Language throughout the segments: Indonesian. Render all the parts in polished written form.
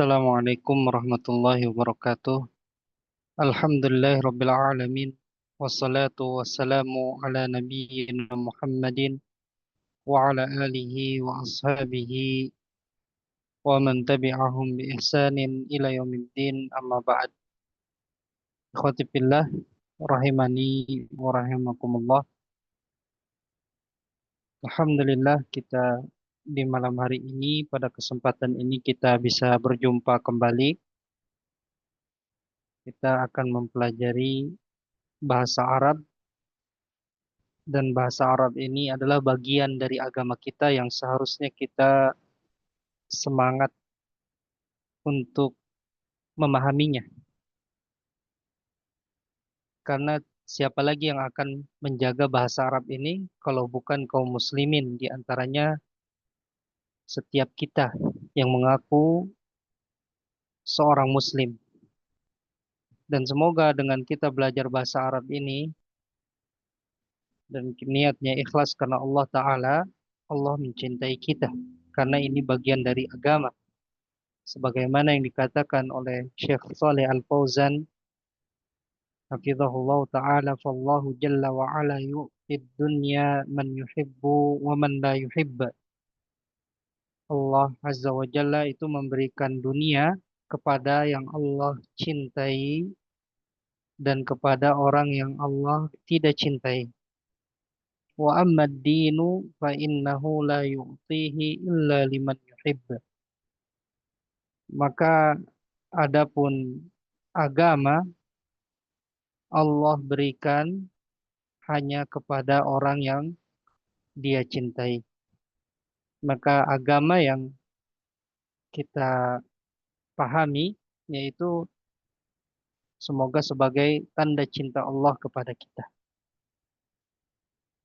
Assalamualaikum warahmatullahi wabarakatuh. Alhamdulillah rabbil alamin. Wassalatu wassalamu ala nabiyyina Muhammadin wa ala alihi wa ashabihi wa man tabi'ahum bi ihsanin ila yaumiddin amma ba'd. Ikhwati fillah rahimani wa rahimakumullah. Alhamdulillah kita di malam hari ini pada kesempatan ini kita bisa berjumpa kembali. Kita akan mempelajari bahasa Arab, dan bahasa Arab ini adalah bagian dari agama kita yang seharusnya kita semangat untuk memahaminya. Karena siapa lagi yang akan menjaga bahasa Arab ini kalau bukan kaum muslimin, di antaranya setiap kita yang mengaku seorang muslim. Dan semoga dengan kita belajar bahasa Arab ini dan niatnya ikhlas karena Allah Ta'ala, Allah mencintai kita. Karena ini bagian dari agama. Sebagaimana yang dikatakan oleh Syekh Saleh Al-Fauzan hafizahullah ta'ala, fallahu jalla wa ala yu'tid dunya man yuhibbu wa man la yuhibb. Allah Azza wa Jalla itu memberikan dunia kepada yang Allah cintai dan kepada orang yang Allah tidak cintai. Wa amma ad-dinu fa innahu la yu'tihi illa liman yuhibb. Maka adapun agama Allah berikan hanya kepada orang yang Dia cintai. Maka agama yang kita pahami yaitu semoga sebagai tanda cinta Allah kepada kita.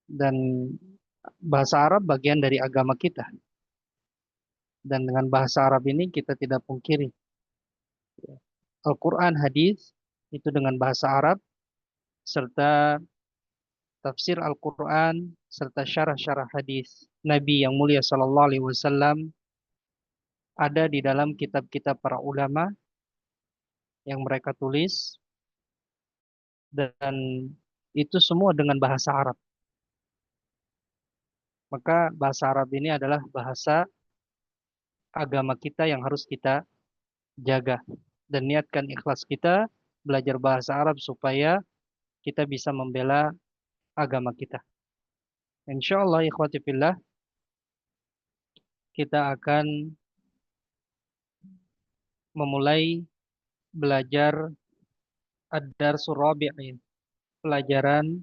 Dan bahasa Arab bagian dari agama kita. Dan dengan bahasa Arab ini kita tidak pungkiri Al-Quran, hadis itu dengan bahasa Arab, serta tafsir Al-Quran, serta syarah-syarah hadis Nabi yang mulia Sallallahu Alaihi Wasallam ada di dalam kitab-kitab para ulama yang mereka tulis, dan itu semua dengan bahasa Arab. Maka bahasa Arab ini adalah bahasa agama kita yang harus kita jaga, dan niatkan ikhlas kita belajar bahasa Arab supaya kita bisa membela agama kita. Insya Allah ikhwati fillah, kita akan memulai belajar Ad-Darsul Rabi', pelajaran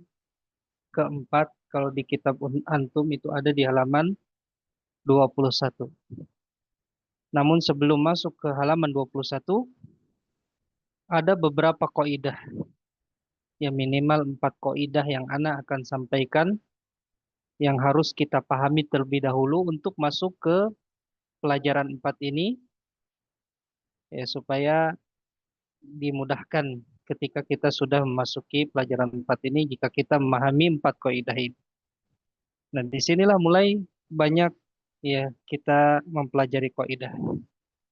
keempat. Kalau di kitab Antum itu ada di halaman 21. Namun sebelum masuk ke halaman 21, ada beberapa kaidah, ya minimal 4 kaidah yang ana akan sampaikan yang harus kita pahami terlebih dahulu untuk masuk ke pelajaran 4 ini, ya supaya dimudahkan ketika kita sudah memasuki pelajaran 4 ini jika kita memahami 4 kaidah ini. Nah, disinilah mulai banyak ya kita mempelajari kaidah.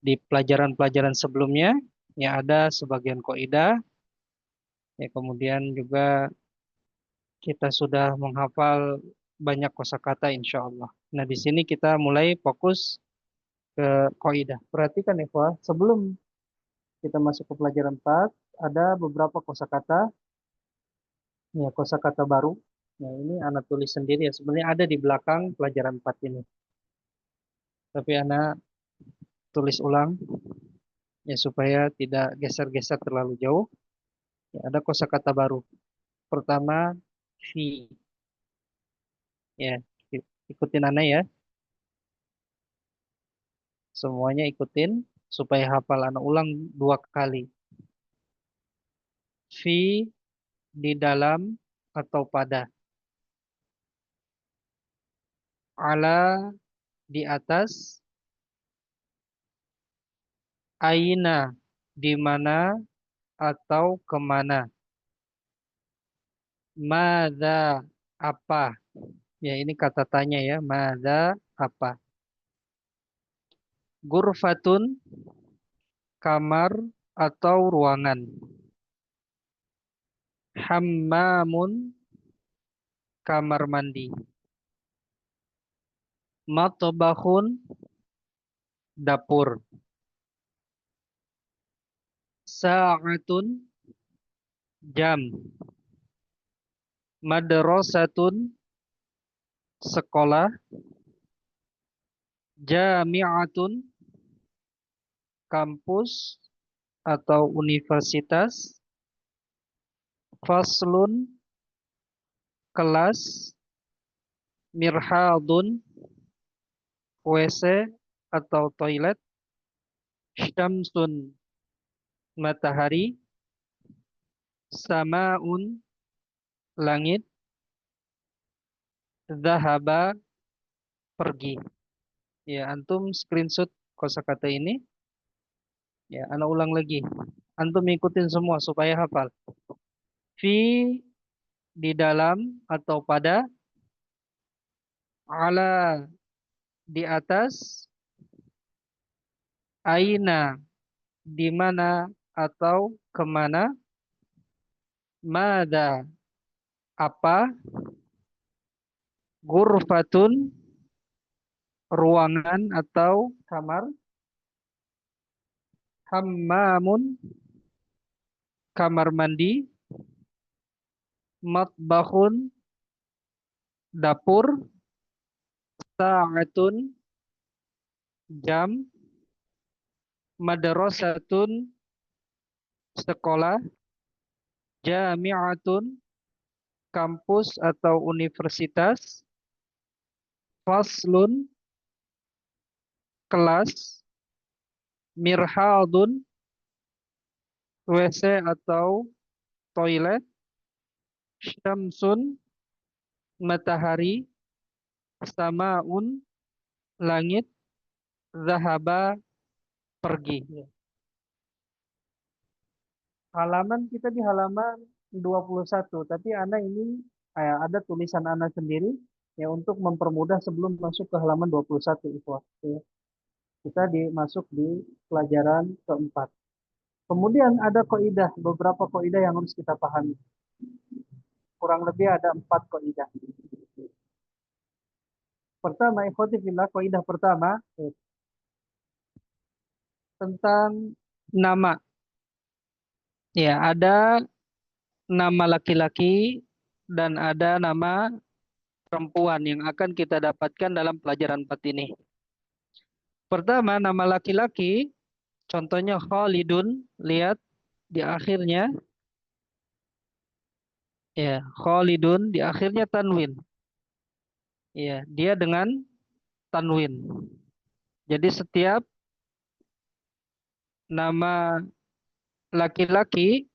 Di pelajaran-pelajaran sebelumnya ya ada sebagian kaidah, ya kemudian juga kita sudah menghafal banyak kosakata insya Allah. Nah, di sini kita mulai fokus ke kaidah. Perhatikan ya, Pak, sebelum kita masuk ke pelajaran 4, ada beberapa kosakata, ya kosakata baru. Nah, ini anak tulis sendiri ya, sebenarnya ada di belakang pelajaran 4 ini. Tapi anak tulis ulang ya supaya tidak geser-geser terlalu jauh. Ya, ada kosakata baru. Pertama, fi. Ya, ikutin anak ya. Semuanya ikutin supaya hafal, anak ulang 2 kali. Fi, di dalam atau pada. Ala, di atas. Aina, di mana atau kemana. Mada, apa. Ya, ini kata tanya ya. Mada, apa. Gurfatun, kamar atau ruangan. Hammamun, kamar mandi. Matbakhun, dapur. Sa'atun, jam. Madrasatun, sekolah. Jami'atun, kampus atau universitas. Faslun, kelas. Mirhadun, WC atau toilet. Syamsun, matahari. Samaun, langit. Zahaba, pergi. Ya, antum screenshot kosakata ini. Ya, ana ulang lagi. Antum ikutin semua supaya hafal. Fi, di dalam atau pada. Ala, di atas. Aina, di mana atau kemana. Mada, apa. Gurfatun, ruangan atau kamar. Hammamun, kamar mandi. Matbakhun, dapur. Sa'atun, jam. Madrasatun, sekolah. Jami'atun, kampus atau universitas. Faslun, kelas. Mirhadun, WC atau toilet. Syamsun, matahari. Samaun, langit. Zahaba, pergi. Halaman kita di halaman 21, tapi Ana ini ada tulisan Ana sendiri ya untuk mempermudah sebelum masuk ke halaman 21 itu. Ya. Kita masuk di pelajaran keempat. Kemudian ada kaidah, beberapa kaidah yang harus kita pahami. Kurang lebih ada 4 kaidah. Pertama, ikhwati fillah, kaidah pertama tentang nama. Ya, ada nama laki-laki dan ada nama perempuan yang akan kita dapatkan dalam pelajaran 4 ini. Pertama, nama laki-laki, contohnya Khalidun, lihat di akhirnya, ya, Khalidun di akhirnya tanwin. Ya, dia dengan tanwin. Jadi setiap nama laki-laki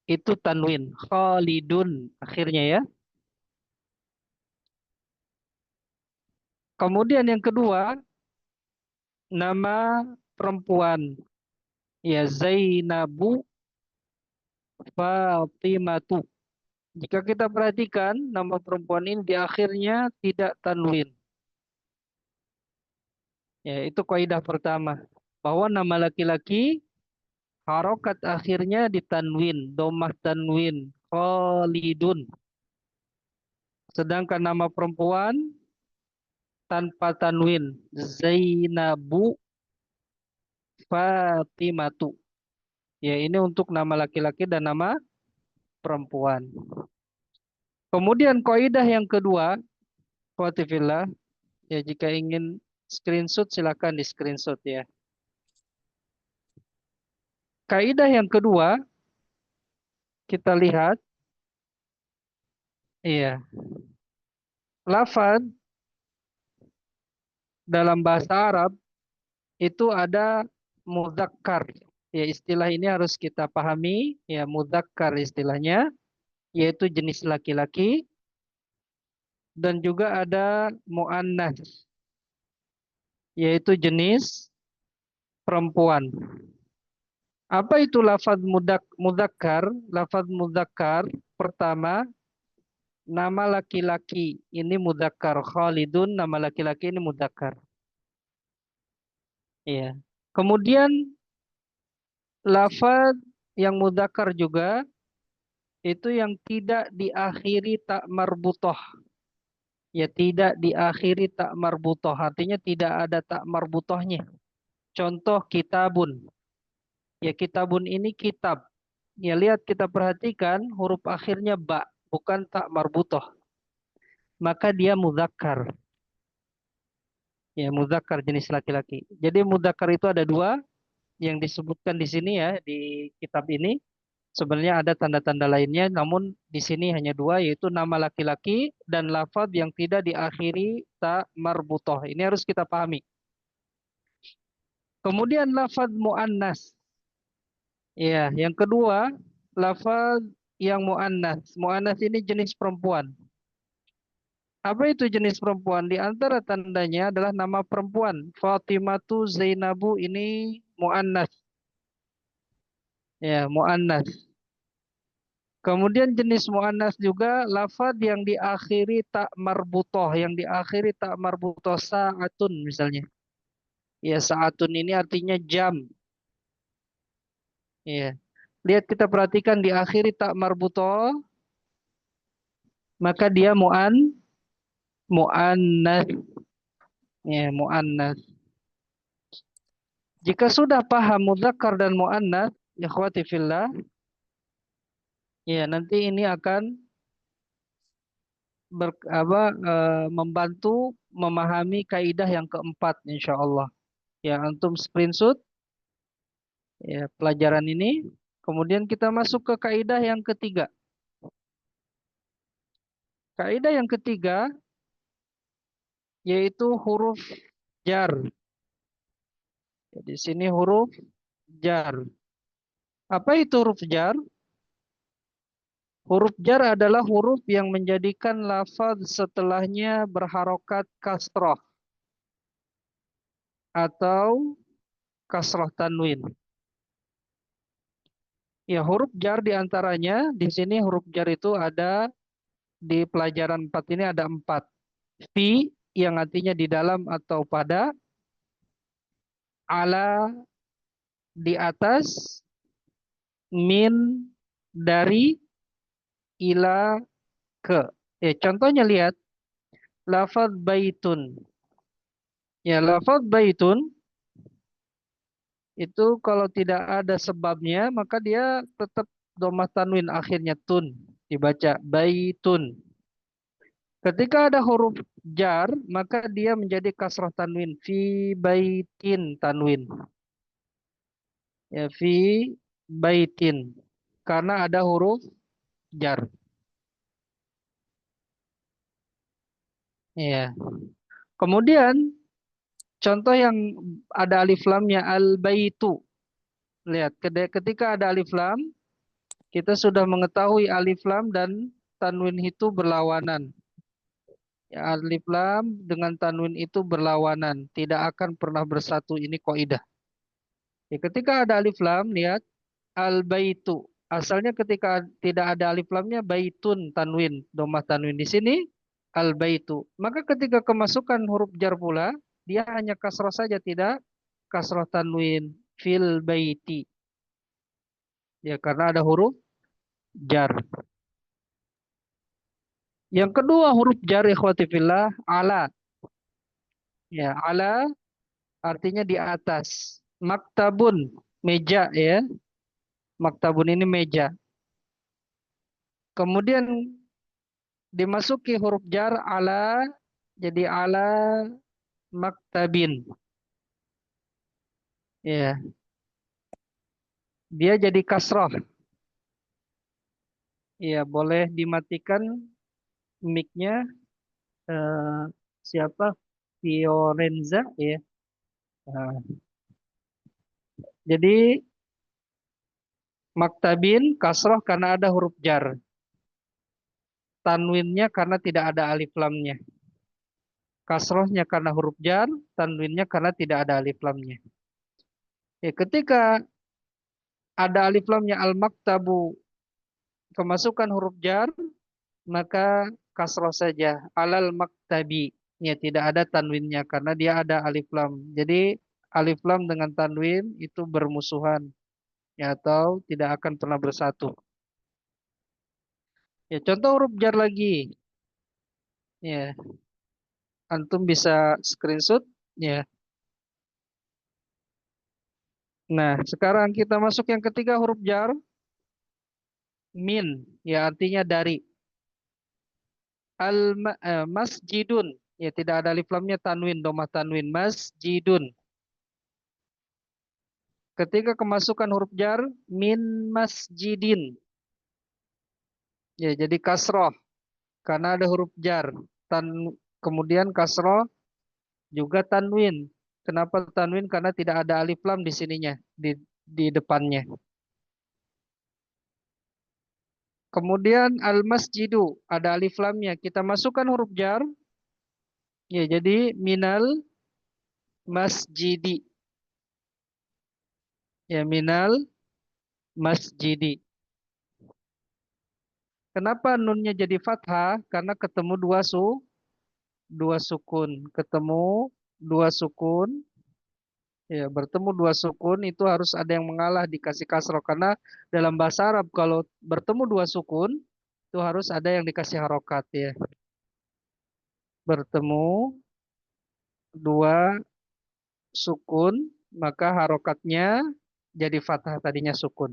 itu tanwin. Khalidun akhirnya ya. Kemudian yang kedua, nama perempuan. Ya, Zainabu, Fatimatu. Jika kita perhatikan nama perempuan ini di akhirnya tidak tanwin. Ya, itu kaidah pertama. Bahwa nama laki-laki harokat akhirnya ditanwin, domah tanwin, Khalidun. Sedangkan nama perempuan tanpa tanwin, Zainabu, Fatimatu. Ya, ini untuk nama laki-laki dan nama perempuan. Kemudian kaidah yang kedua, Fatifillah, ya jika ingin screenshot silakan di screenshot ya. Kaidah yang kedua kita lihat, iya, lafaz dalam bahasa Arab itu ada mudzakkar. Ya, istilah ini harus kita pahami, ya mudzakkar istilahnya, yaitu jenis laki-laki, dan juga ada muannats, yaitu jenis perempuan. Apa itu lafaz mudzakkar? Lafaz mudzakkar pertama nama laki-laki ini mudzakkar. Khalidun nama laki-laki ini mudzakkar. Ya. Kemudian lafaz yang mudzakkar juga itu yang tidak diakhiri tak marbutoh. Ya tidak diakhiri tak marbutoh. Artinya tidak ada tak marbutohnya. Contoh kitabun. Ya kitabun ini kitab. Ya lihat kita perhatikan huruf akhirnya ba. Bukan tak marbutoh. Maka dia mudzakkar. Ya mudzakkar jenis laki-laki. Jadi mudzakkar itu ada dua yang disebutkan di sini ya di kitab ini. Sebenarnya ada tanda-tanda lainnya, namun di sini hanya dua, yaitu nama laki-laki dan lafaz yang tidak diakhiri ta marbutoh. Ini harus kita pahami. Kemudian lafaz mu'annas. Ya, yang kedua, lafaz yang mu'annas. Mu'annas ini jenis perempuan. Apa itu jenis perempuan? Di antara tandanya adalah nama perempuan. Fatimatu Zainabu ini mu'annas. Ya, mu'annas. Kemudian jenis mu'annas juga lafaz yang diakhiri tak marbutoh, yang diakhiri tak marbutoh sa'atun misalnya. Ya, sa'atun ini artinya jam. Ya. Lihat kita perhatikan diakhiri tak marbutoh, maka dia mu'annas. Ya, mu'annas. Jika sudah paham mudzakkar dan mu'annas, ikhwati fillah, ya nanti ini akan membantu memahami kaidah yang keempat insya Allah. Ya, antum screenshot ya, pelajaran ini. Kemudian kita masuk ke kaidah yang ketiga. Kaidah yang ketiga yaitu huruf jar. Ya, di sini huruf jar. Apa itu huruf jar? Huruf jar adalah huruf yang menjadikan lafaz setelahnya berharokat kasroh atau kasroh tanwin. Ya, huruf jar diantaranya di sini huruf jar itu ada di pelajaran 4 ini ada 4. Fi yang artinya di dalam atau pada, ala di atas, min dari, ila ke. Ya, contohnya lihat lafaz baitun. Ya, lafaz baitun itu kalau tidak ada sebabnya maka dia tetap domah tanwin akhirnya tun dibaca baitun. Ketika ada huruf jar maka dia menjadi kasrah tanwin fi baitin tanwin. Ya fi baitin karena ada huruf jar. Ya. Kemudian contoh yang ada alif lamnya al baitu. Lihat ketika ada alif lam kita sudah mengetahui alif lam dan tanwin itu berlawanan. Ya, alif lam dengan tanwin itu berlawanan, tidak akan pernah bersatu. Ini kaidah. Ya, ketika ada alif lam, lihat al baitu. Asalnya ketika tidak ada alif lamnya baitun tanwin, domah tanwin di sini al baitu. Maka ketika kemasukan huruf jar pula, dia hanya kasroh saja, tidak kasroh tanwin fil baiti. Ya, karena ada huruf jar. Yang kedua huruf jar ikhwati fillah ala. Ya, ala artinya di atas. Maktabun, meja ya. Maktabun ini meja. Kemudian dimasuki huruf jar ala, jadi ala maktabin. Ya, dia jadi kasroh. Ya, boleh dimatikan mic-nya. eh, Siapa? Fiorenza ya. Nah, jadi maktabin kasroh karena ada huruf jar. Tanwinnya karena tidak ada alif lamnya. Kasrohnya karena huruf jar, tanwinnya karena tidak ada alif lamnya. Ya, ketika ada alif lamnya al-maktabu kemasukan huruf jar, maka kasroh saja alal maktabi. Ya, tidak ada tanwinnya karena dia ada alif lam. Jadi alif lam dengan tanwin itu bermusuhan. ya, atau tidak akan pernah bersatu. Ya, contoh huruf jar lagi. Ya, antum bisa screenshot. Ya. Nah, sekarang kita masuk yang ketiga huruf jar, min. Ya, artinya dari. Masjidun. Ya, tidak ada alif lamnya, tanwin, domah tanwin. Masjidun. Ketika kemasukan huruf jar, min masjidin. Ya, jadi kasroh. Karena ada huruf jar. Tan, kemudian kasroh juga tanwin. Kenapa tanwin? Karena tidak ada alif lam di sininya, di depannya. Kemudian al-masjidu, ada alif lamnya. Kita masukkan huruf jar. Ya, jadi minal masjidi. Ya, minal masjidi. Kenapa nunnya jadi fathah? Karena ketemu dua sukun. Ketemu dua sukun. Ya, bertemu dua sukun itu harus ada yang mengalah dikasih kasroh. Karena dalam bahasa Arab kalau bertemu dua sukun itu harus ada yang dikasih harokat ya. Bertemu dua sukun maka harokatnya jadi fathah, tadinya sukun.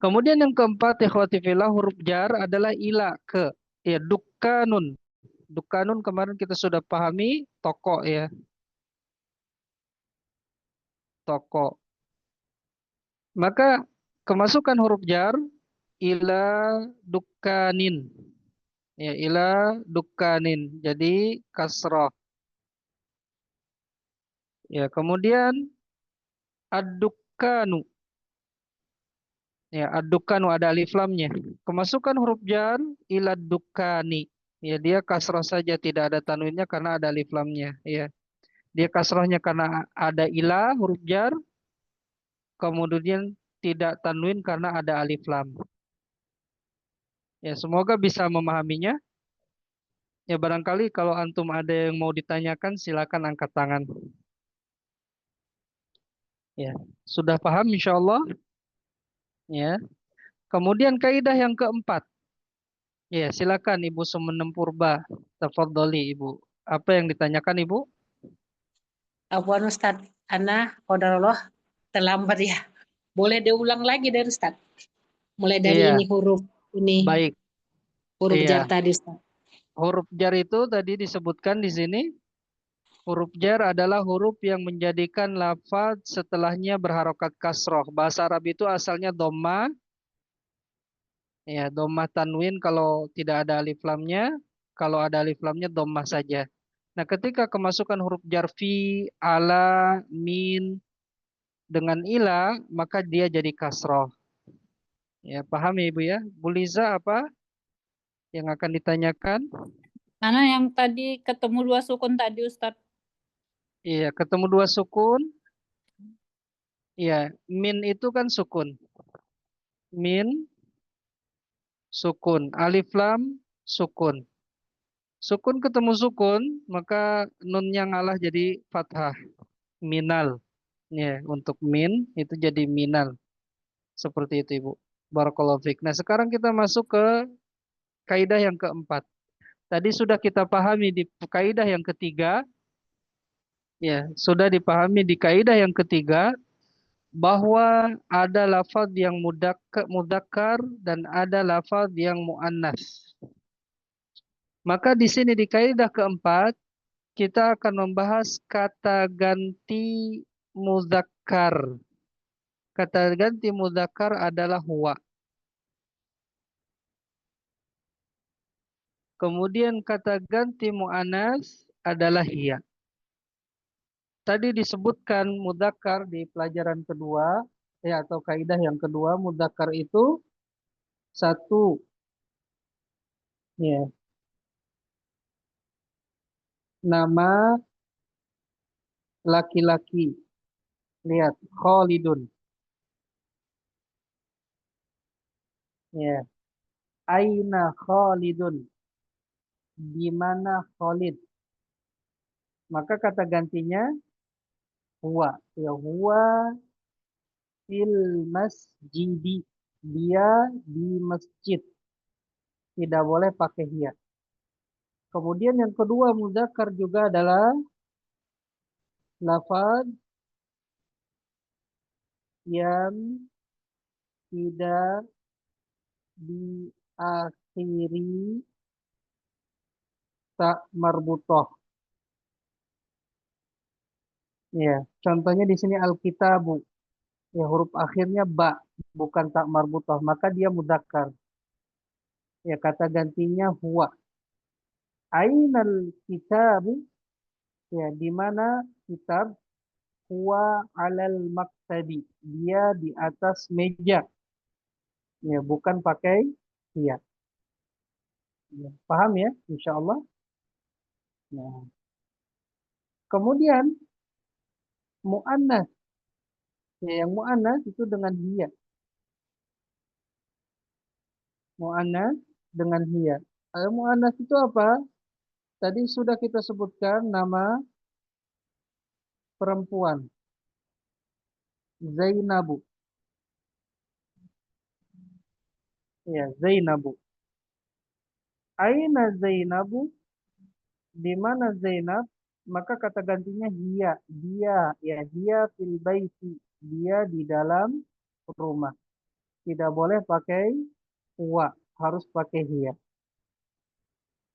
Kemudian yang keempat ikhwati fillah, huruf jar adalah ila ke. Ya, dukkanun. Dukkanun kemarin kita sudah pahami toko ya, toko. Maka kemasukan huruf jar ila dukkanin. Ya, ila dukkanin. Jadi kasrah. Ya, kemudian ad-dukkanu. Ya, ad-dukkanu ada alif lamnya. Kemasukan huruf jar ila dukkani. Ya, dia kasrah saja, tidak ada tanwinnya karena ada alif lamnya. Ya, dia kasrahnya karena ada ila huruf jar, kemudian tidak tanwin karena ada alif lam. Ya, semoga bisa memahaminya. Ya, barangkali kalau antum ada yang mau ditanyakan, silakan angkat tangan. Ya, sudah paham insya Allah. Ya, kemudian kaidah yang keempat. Ya, silakan Ibu Sumenem Purba. Tafadholi Ibu. Apa yang ditanyakan Ibu? Afwan Ustaz, Ana qadarullah terlambat ya. Boleh diulang lagi dari Ustaz? Mulai dari Iya, ini baik. huruf jar Iya, tadi Ustaz. huruf jar itu tadi disebutkan di sini. Huruf jar adalah huruf yang menjadikan lafaz setelahnya berharokat kasroh. Bahasa Arab itu asalnya dhamma, ya dhammah tanwin kalau tidak ada alif lamnya, kalau ada alif lamnya dhammah saja. Nah, ketika kemasukan huruf jar fi, ala, min dengan ila, maka dia jadi kasroh. Ya, paham ya Ibu ya? Bu Liza apa yang akan ditanyakan? Mana yang tadi ketemu dua sukun tadi Ustaz? Iya, ketemu dua sukun. Iya, min itu kan sukun. Min sukun, alif lam sukun. Sukun ketemu sukun, maka nunnya ngalah jadi fathah. Minal. Ya, untuk min itu jadi minal. Seperti itu Ibu. Barakallahu fiik. Nah, sekarang kita masuk ke kaidah yang keempat. Tadi sudah kita pahami di kaidah yang ketiga. Ya, sudah dipahami di kaidah yang ketiga bahwa ada lafaz yang mudakkar dan ada lafaz yang muannas. Maka di sini di kaidah keempat kita akan membahas kata ganti muzakkar. Kata ganti muzakkar adalah huwa. Kemudian kata ganti mu'anas adalah hiya. Tadi disebutkan muzakkar di pelajaran kedua, ya atau kaidah yang kedua, muzakkar itu satu, ya, nama laki-laki. Lihat, Khalidun. Ya, aina Khalidun. Di mana Khalid? Maka kata gantinya huwa. Ya, huwa fil masjidi. Dia di masjid. Tidak boleh pakai hiya. Kemudian yang kedua mudzakkar juga adalah lafaz yang tidak diakhiri tak marbutoh. Ya, contohnya di sini alkitabu. Ya, huruf akhirnya ba, bukan tak marbutoh. Maka dia mudzakkar. Ya, kata gantinya huwa. Ainal kitabu. Ya, di mana kitab? Huwa alal maktabi. Dia di atas meja. Ya, bukan pakai dia. Ya, paham ya, insya Allah. Nah, kemudian mu'annas. Ya, yang mu'annas itu dengan dia. Mu'annas dengan hiya. Mu'annas itu apa? Tadi sudah kita sebutkan nama perempuan. Zainabu. Ya, Zainabu. Aina Zainabu, di mana Zainab? Maka kata gantinya hiya. Dia, ya dia fil baiti. Dia di dalam rumah. Tidak boleh pakai wa, harus pakai hiya.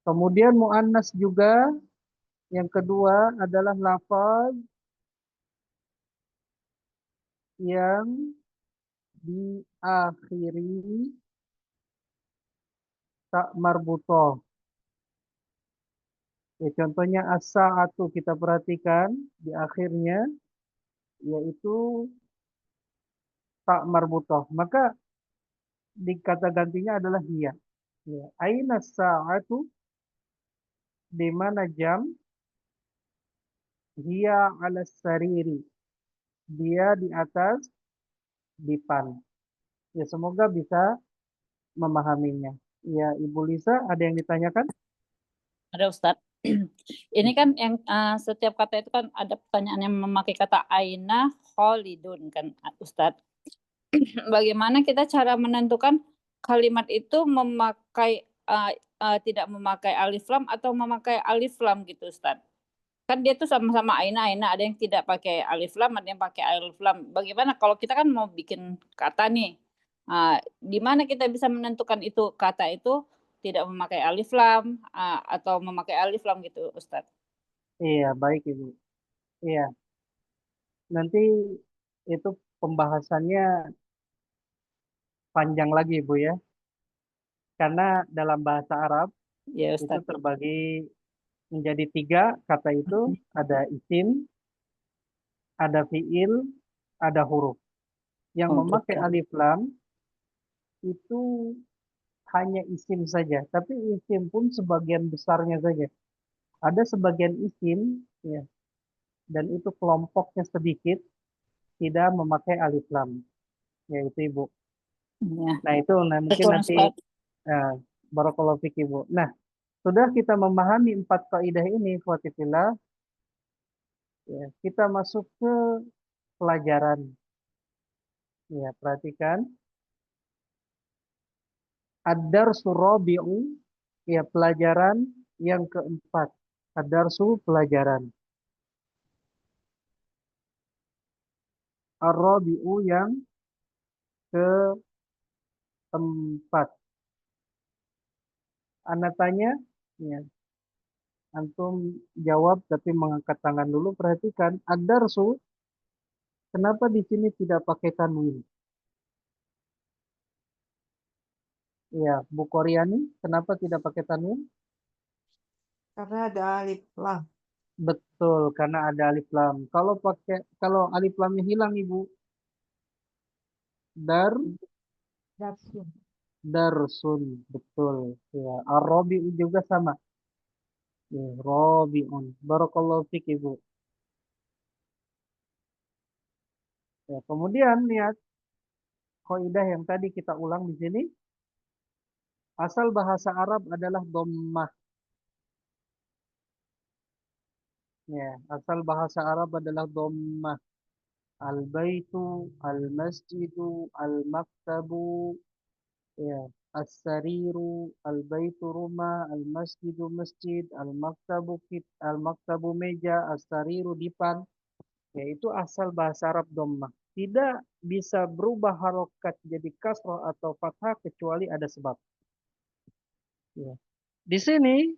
Kemudian mu'annas juga yang kedua adalah lafaz yang diakhiri tak marbutoh. Ya, contohnya as-sa'atu kita perhatikan di akhirnya yaitu tak marbutoh. Maka di kata gantinya adalah hiya. Ya. Aina sa'atu, di mana jam? Hiya ala sariri. Dia di atas dipan. Ya, semoga bisa memahaminya. Ya, Ibu Lisa, ada yang ditanyakan? Ada Ustadz. Ini kan yang setiap kata itu kan ada pertanyaan yang memakai kata aina kholidun kan Ustadz. Bagaimana kita cara menentukan kalimat itu memakai tidak memakai alif lam atau memakai alif lam gitu Ustadz? Kan dia tuh sama-sama aina, ada yang tidak pakai alif lam, ada yang pakai alif lam. Bagaimana kalau kita kan mau bikin kata nih, di mana kita bisa menentukan itu kata itu tidak memakai alif lam atau memakai alif lam gitu, Ustadz? Iya, baik Ibu. Iya, nanti itu pembahasannya panjang lagi Ibu ya. Karena dalam bahasa Arab Ya, itu Ustadz. terbagi menjadi tiga kata itu. Ada isim, ada fiil, ada huruf. Yang Oh, memakai gitu. alif lam itu hanya isim saja. Tapi isim pun sebagian besarnya saja. Ada sebagian isim, ya, dan itu kelompoknya sedikit, tidak memakai alif lam. Yaitu Ibu. Ya. Nah itu mungkin Betul, nanti Ustadz. barakallahu fik Ibu. Nah, sudah kita memahami 4 kaidah ini, Fatifillah, ya, kita masuk ke pelajaran. Ya, perhatikan. Ad-darsu rabi'u, ya pelajaran yang keempat. Ad-darsu pelajaran. Ar-rabi'u yang keempat. Anda tanya, ya, antum jawab tapi mengangkat tangan dulu. Perhatikan, ad-darsu, kenapa di sini tidak pakai tanwin? Ya, Bu Koryani, kenapa tidak pakai tanwin? Karena ada alif lam. Betul, karena ada alif lam. Kalau alif lamnya hilang, Ibu, dar Darsun. darsun, betul. Ya, ar-rabi juga sama. Ya, rabiun. Barakallahu fik, Ibu. Ya, kemudian lihat kaidah yang tadi kita ulang di sini. Asal bahasa Arab adalah dhammah. Ya, asal bahasa Arab adalah dhammah. Al-baitu, al-masjidu, al-maktabu, ya, as-sariru, al-baitu rumah, al-masjidu masjid, al-maktabu meja, as-sariru dipan. Yaitu asal bahasa Arab dhammah. Tidak bisa berubah harokat jadi kasroh atau fathah kecuali ada sebab. Ya. Di sini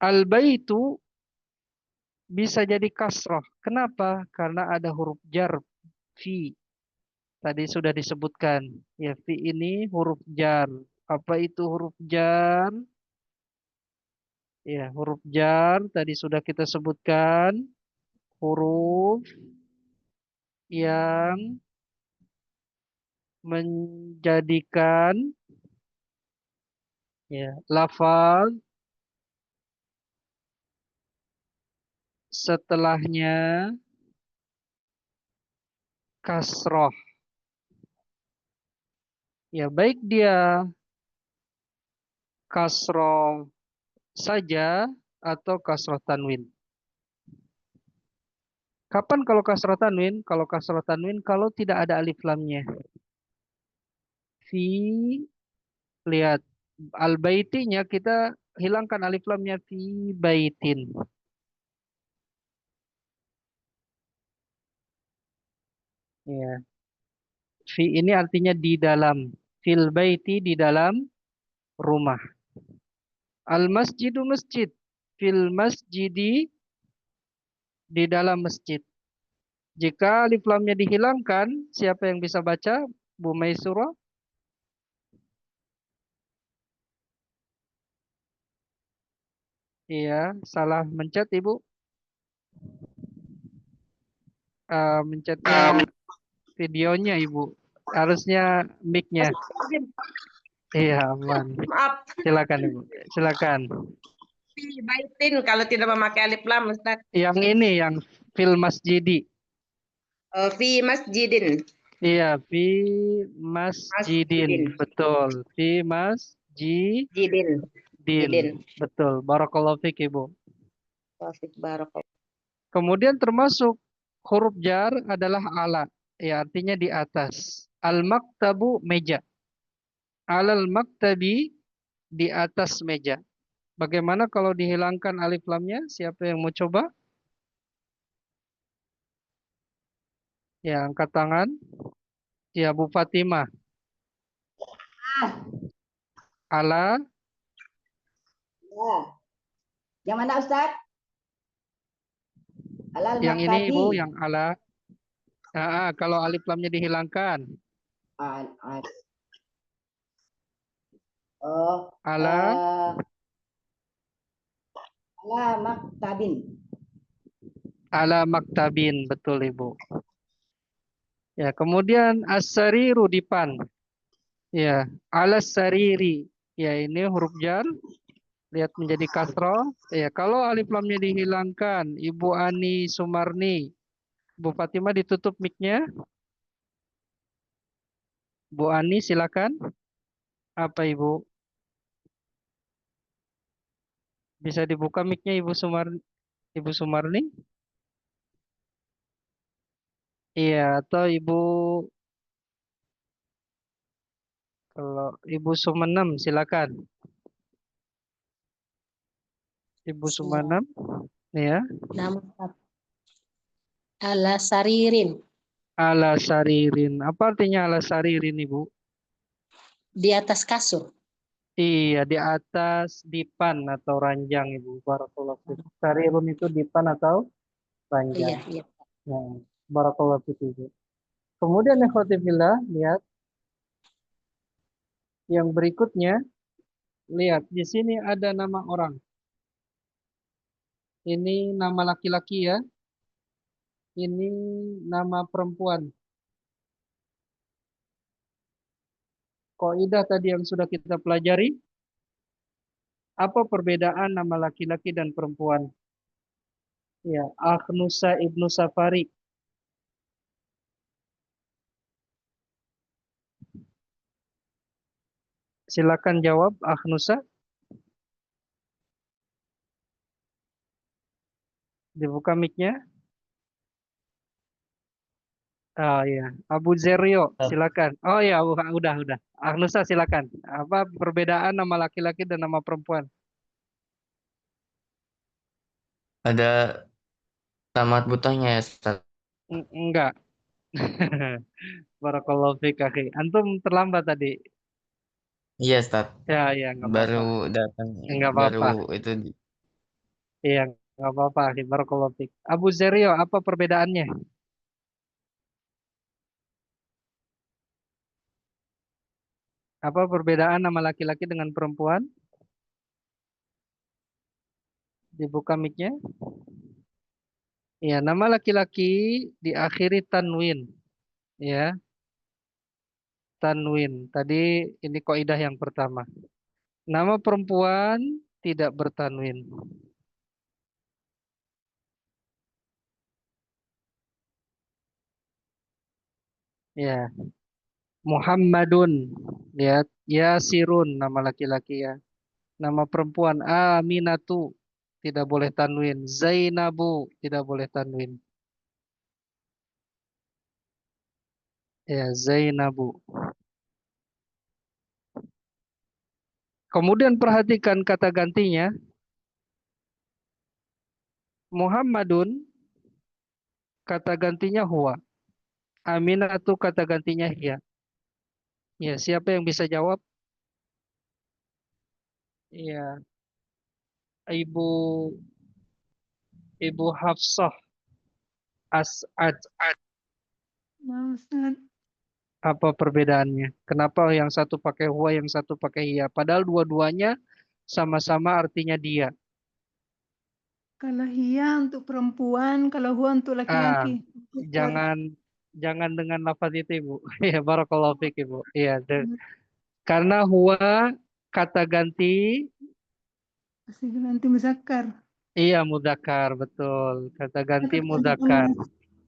al-baitu bisa jadi kasroh. Kenapa? Karena ada huruf jar fi. Tadi sudah disebutkan. Ya, fi ini huruf jar. Apa itu huruf jar? Ya, huruf jar tadi sudah kita sebutkan. Huruf yang menjadikan ya lafal setelahnya kasroh. Ya, baik dia kasroh saja atau kasroh tanwin. Kapan kalau kasroh tanwin? Kalau kasroh tanwin kalau tidak ada alif lamnya. Fi, lihat al baitinya kita hilangkan alif lamnya fi baitin. Ya, fi ini artinya di dalam. Fil baiti di dalam rumah. Al masjidu masjid. Fil masjidi di dalam masjid. Jika alif lamnya dihilangkan, siapa yang bisa baca? Bu Maisuro? Iya, salah mencet Ibu. Mencetnya videonya Ibu. Harusnya mic-nya. Iya, aman. Maaf, Silakan Ibu. Silakan. fi baitin kalau tidak memakai alif lam, Ustaz. Yang ini yang fil masjidi. Fi masjidin. Iya, fi masjidin. Masjidin. Betul. Fi masjidin. Jidin. Jidin. Betul. Barakallahu fiik Ibu. Taufik barakallah. Kemudian termasuk huruf jar adalah ala. Ya, artinya di atas. Al-maktabu meja. Alal maktabi di atas meja. Bagaimana kalau dihilangkan alif lamnya? Siapa yang mau coba? Ya, angkat tangan. Ya, Bu Fatimah. Ala, Ya. Yang mana Ustaz? Alal yang ini maktabi. Ibu, yang ala. Kalau alif lamnya dihilangkan. Al- al- Oh, Ala, ala maktabin. ala maktabin. Betul Ibu. Ya, kemudian as-sariru dipan. Ya, ala sariri. Ya, ini huruf jar. Lihat menjadi kasroh. Ya, kalau alif lamnya dihilangkan, Ibu Ani Sumarni, Bu Fatimah ditutup mic-nya. Bu Ani silakan. Apa Ibu? Bisa dibuka mic-nya Ibu Sumarni? Ibu Sumarni? Iya, atau Ibu kalau Ibu Sumenem silakan. Ibu Sumenem, ya. Nama Ustaz. Ala saririn. Ala saririn. Apa artinya ala saririn Ibu? Di atas kasur. Iya, di atas dipan atau ranjang Ibu. Barakallahu fiik. Sarirun itu dipan atau ranjang. Iya, iya. Ya, barakallahu fiik Ibu. Kemudian ikhwatifillah, lihat yang berikutnya. Lihat di sini ada nama orang. Ini nama laki-laki ya. Ini nama perempuan. Kaidah tadi yang sudah kita pelajari. Apa perbedaan nama laki-laki dan perempuan? Ya, Akhnusa ibnu Safari. Silakan jawab Akhnusa. Dibuka mic-nya. Oh iya, Abu Zerio, silakan. Oh iya, udah. Agnusa silakan. Apa perbedaan nama laki-laki dan nama perempuan? Ada tamat butohnya ya, Ustaz. Enggak. Barakallahu fiik, akhi. Antum terlambat tadi. Iya, Ustaz. Ya, nggak Baru apa-apa. datang, Nggak baru apa-apa. itu. Iya, nggak apa-apa, akhi. Barakallahu fiik. Abu Zerio, apa perbedaannya? Apa perbedaan nama laki-laki dengan perempuan? Dibuka mic-nya. Ya, nama laki-laki diakhiri tanwin. Ya, tanwin. Tadi ini kaidah yang pertama. Nama perempuan tidak bertanwin. Ya, Muhammadun. Ya, Yasirun nama laki-laki ya. Nama perempuan Aminatu tidak boleh tanwin. Zainabu tidak boleh tanwin. Ya, Zainabu. Kemudian perhatikan kata gantinya. Muhammadun kata gantinya huwa. Aminatu kata gantinya hiya. Ya, siapa yang bisa jawab? Ya, Ibu Ibu Hafsah As'ad. Nah, Ustaz. Apa perbedaannya? Kenapa yang satu pakai huwa, yang satu pakai hiya? Padahal dua-duanya sama-sama artinya dia. Kalau hiya untuk perempuan, kalau huwa untuk Ah, laki-laki. Syukur. jangan jangan dengan lafaz itu, Ibu. Ya, barakallahu fiik, Ibu. Iya, karena huwa kata ganti, Pasti nanti muzakkar. iya mudzakkar, betul. Kata ganti Kalau mudzakkar.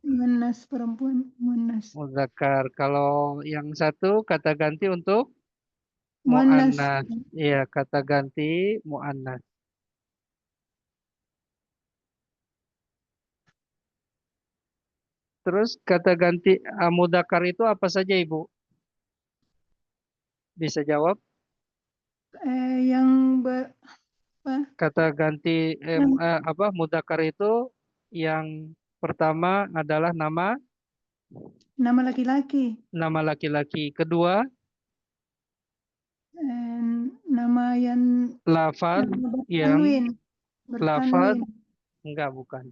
muannas perempuan, muannas. Mudzakkar. Kalau yang satu kata ganti untuk Muannas. muannas. Iya, kata ganti muannas. Terus kata ganti mudzakkar itu apa saja, Ibu? Bisa jawab? Yang apa? Kata ganti Yang apa mudzakkar itu yang pertama adalah nama laki-laki. nama laki-laki. Kedua, Nama yang lafaz yang bertanwin. lafaz Bertanwin. enggak bukan.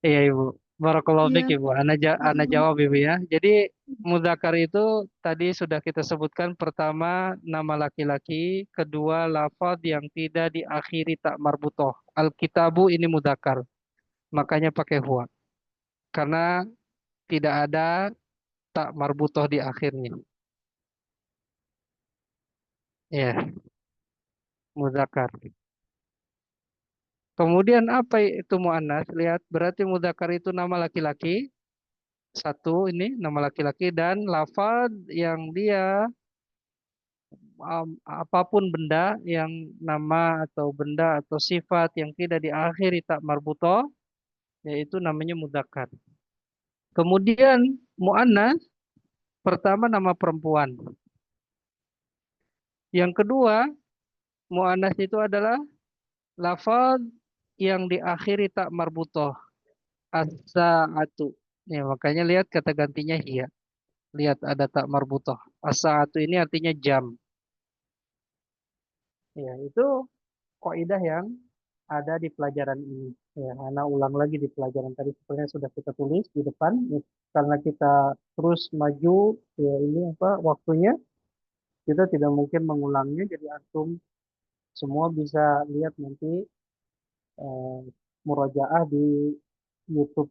Iya, Ibu. Barakallahu Iya. fiik, Ibu. Ana jawab, Ibu ya. Jadi mudzakkar itu tadi sudah kita sebutkan, pertama nama laki-laki, kedua lafaz yang tidak diakhiri tak marbutoh. Alkitabu ini mudzakkar. Makanya pakai huwa. Karena tidak ada tak marbutoh di akhirnya. Ya, mudzakkar. Kemudian apa itu muannas? Lihat, berarti mudzakkar itu nama laki-laki. Satu ini nama laki-laki dan lafaz yang dia apapun benda yang nama atau benda atau sifat yang tidak diakhiri tak marbutoh, yaitu namanya mudzakkar. Kemudian muannas pertama nama perempuan. Yang kedua, muannas itu adalah lafaz yang diakhiri tak marbutoh. As-sa'atu. Ya, makanya lihat kata gantinya hiya. Lihat ada tak marbutoh. As-sa'atu ini artinya jam. Ya, itu kaidah yang ada di pelajaran ini. Ya, Ana ulang lagi di pelajaran tadi sebenarnya sudah kita tulis di depan. Ya, karena kita terus maju, ya ini apa waktunya, kita tidak mungkin mengulangnya. Jadi antum semua bisa lihat nanti eh, murojaah di YouTube.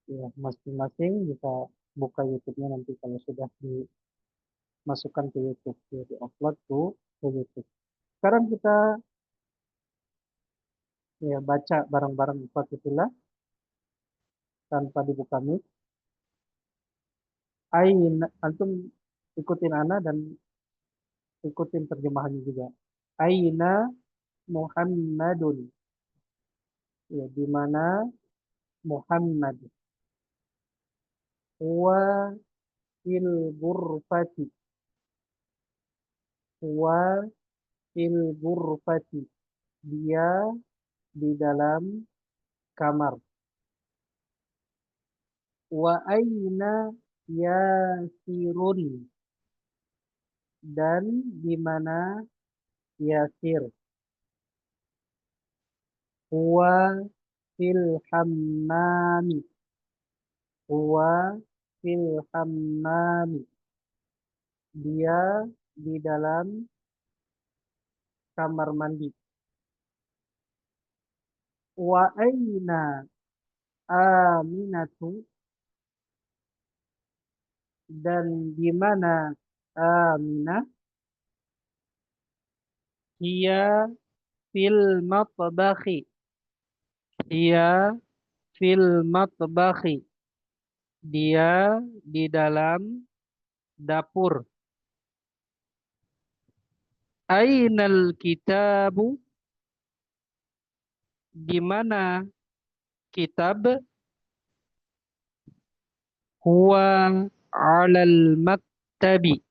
Ya, masing-masing bisa buka YouTube-nya nanti kalau sudah dimasukkan ke YouTube, ya, di-upload ke YouTube. Sekarang kita ya baca bareng-bareng Fatihillah tanpa dibuka mic. Aina, antum ikutin Ana dan ikutin terjemahannya juga. Aina Muhammadun. Ya, di mana Muhammad. Huwa fil ghurfati. Huwa fil ghurfati. Dia di dalam kamar. Wa aina Yasirun. Dan di mana Yasir? Huwa fil hammami. Huwa fil hammami. Dia di dalam kamar mandi. Wa aina Aminatu. Dan di mana Aminah? Hiya fil matbakhi. Hiya fil matbakhi. Dia di dalam dapur. Ainal kitabu? Di mana kitab? Huwa alal maktabi.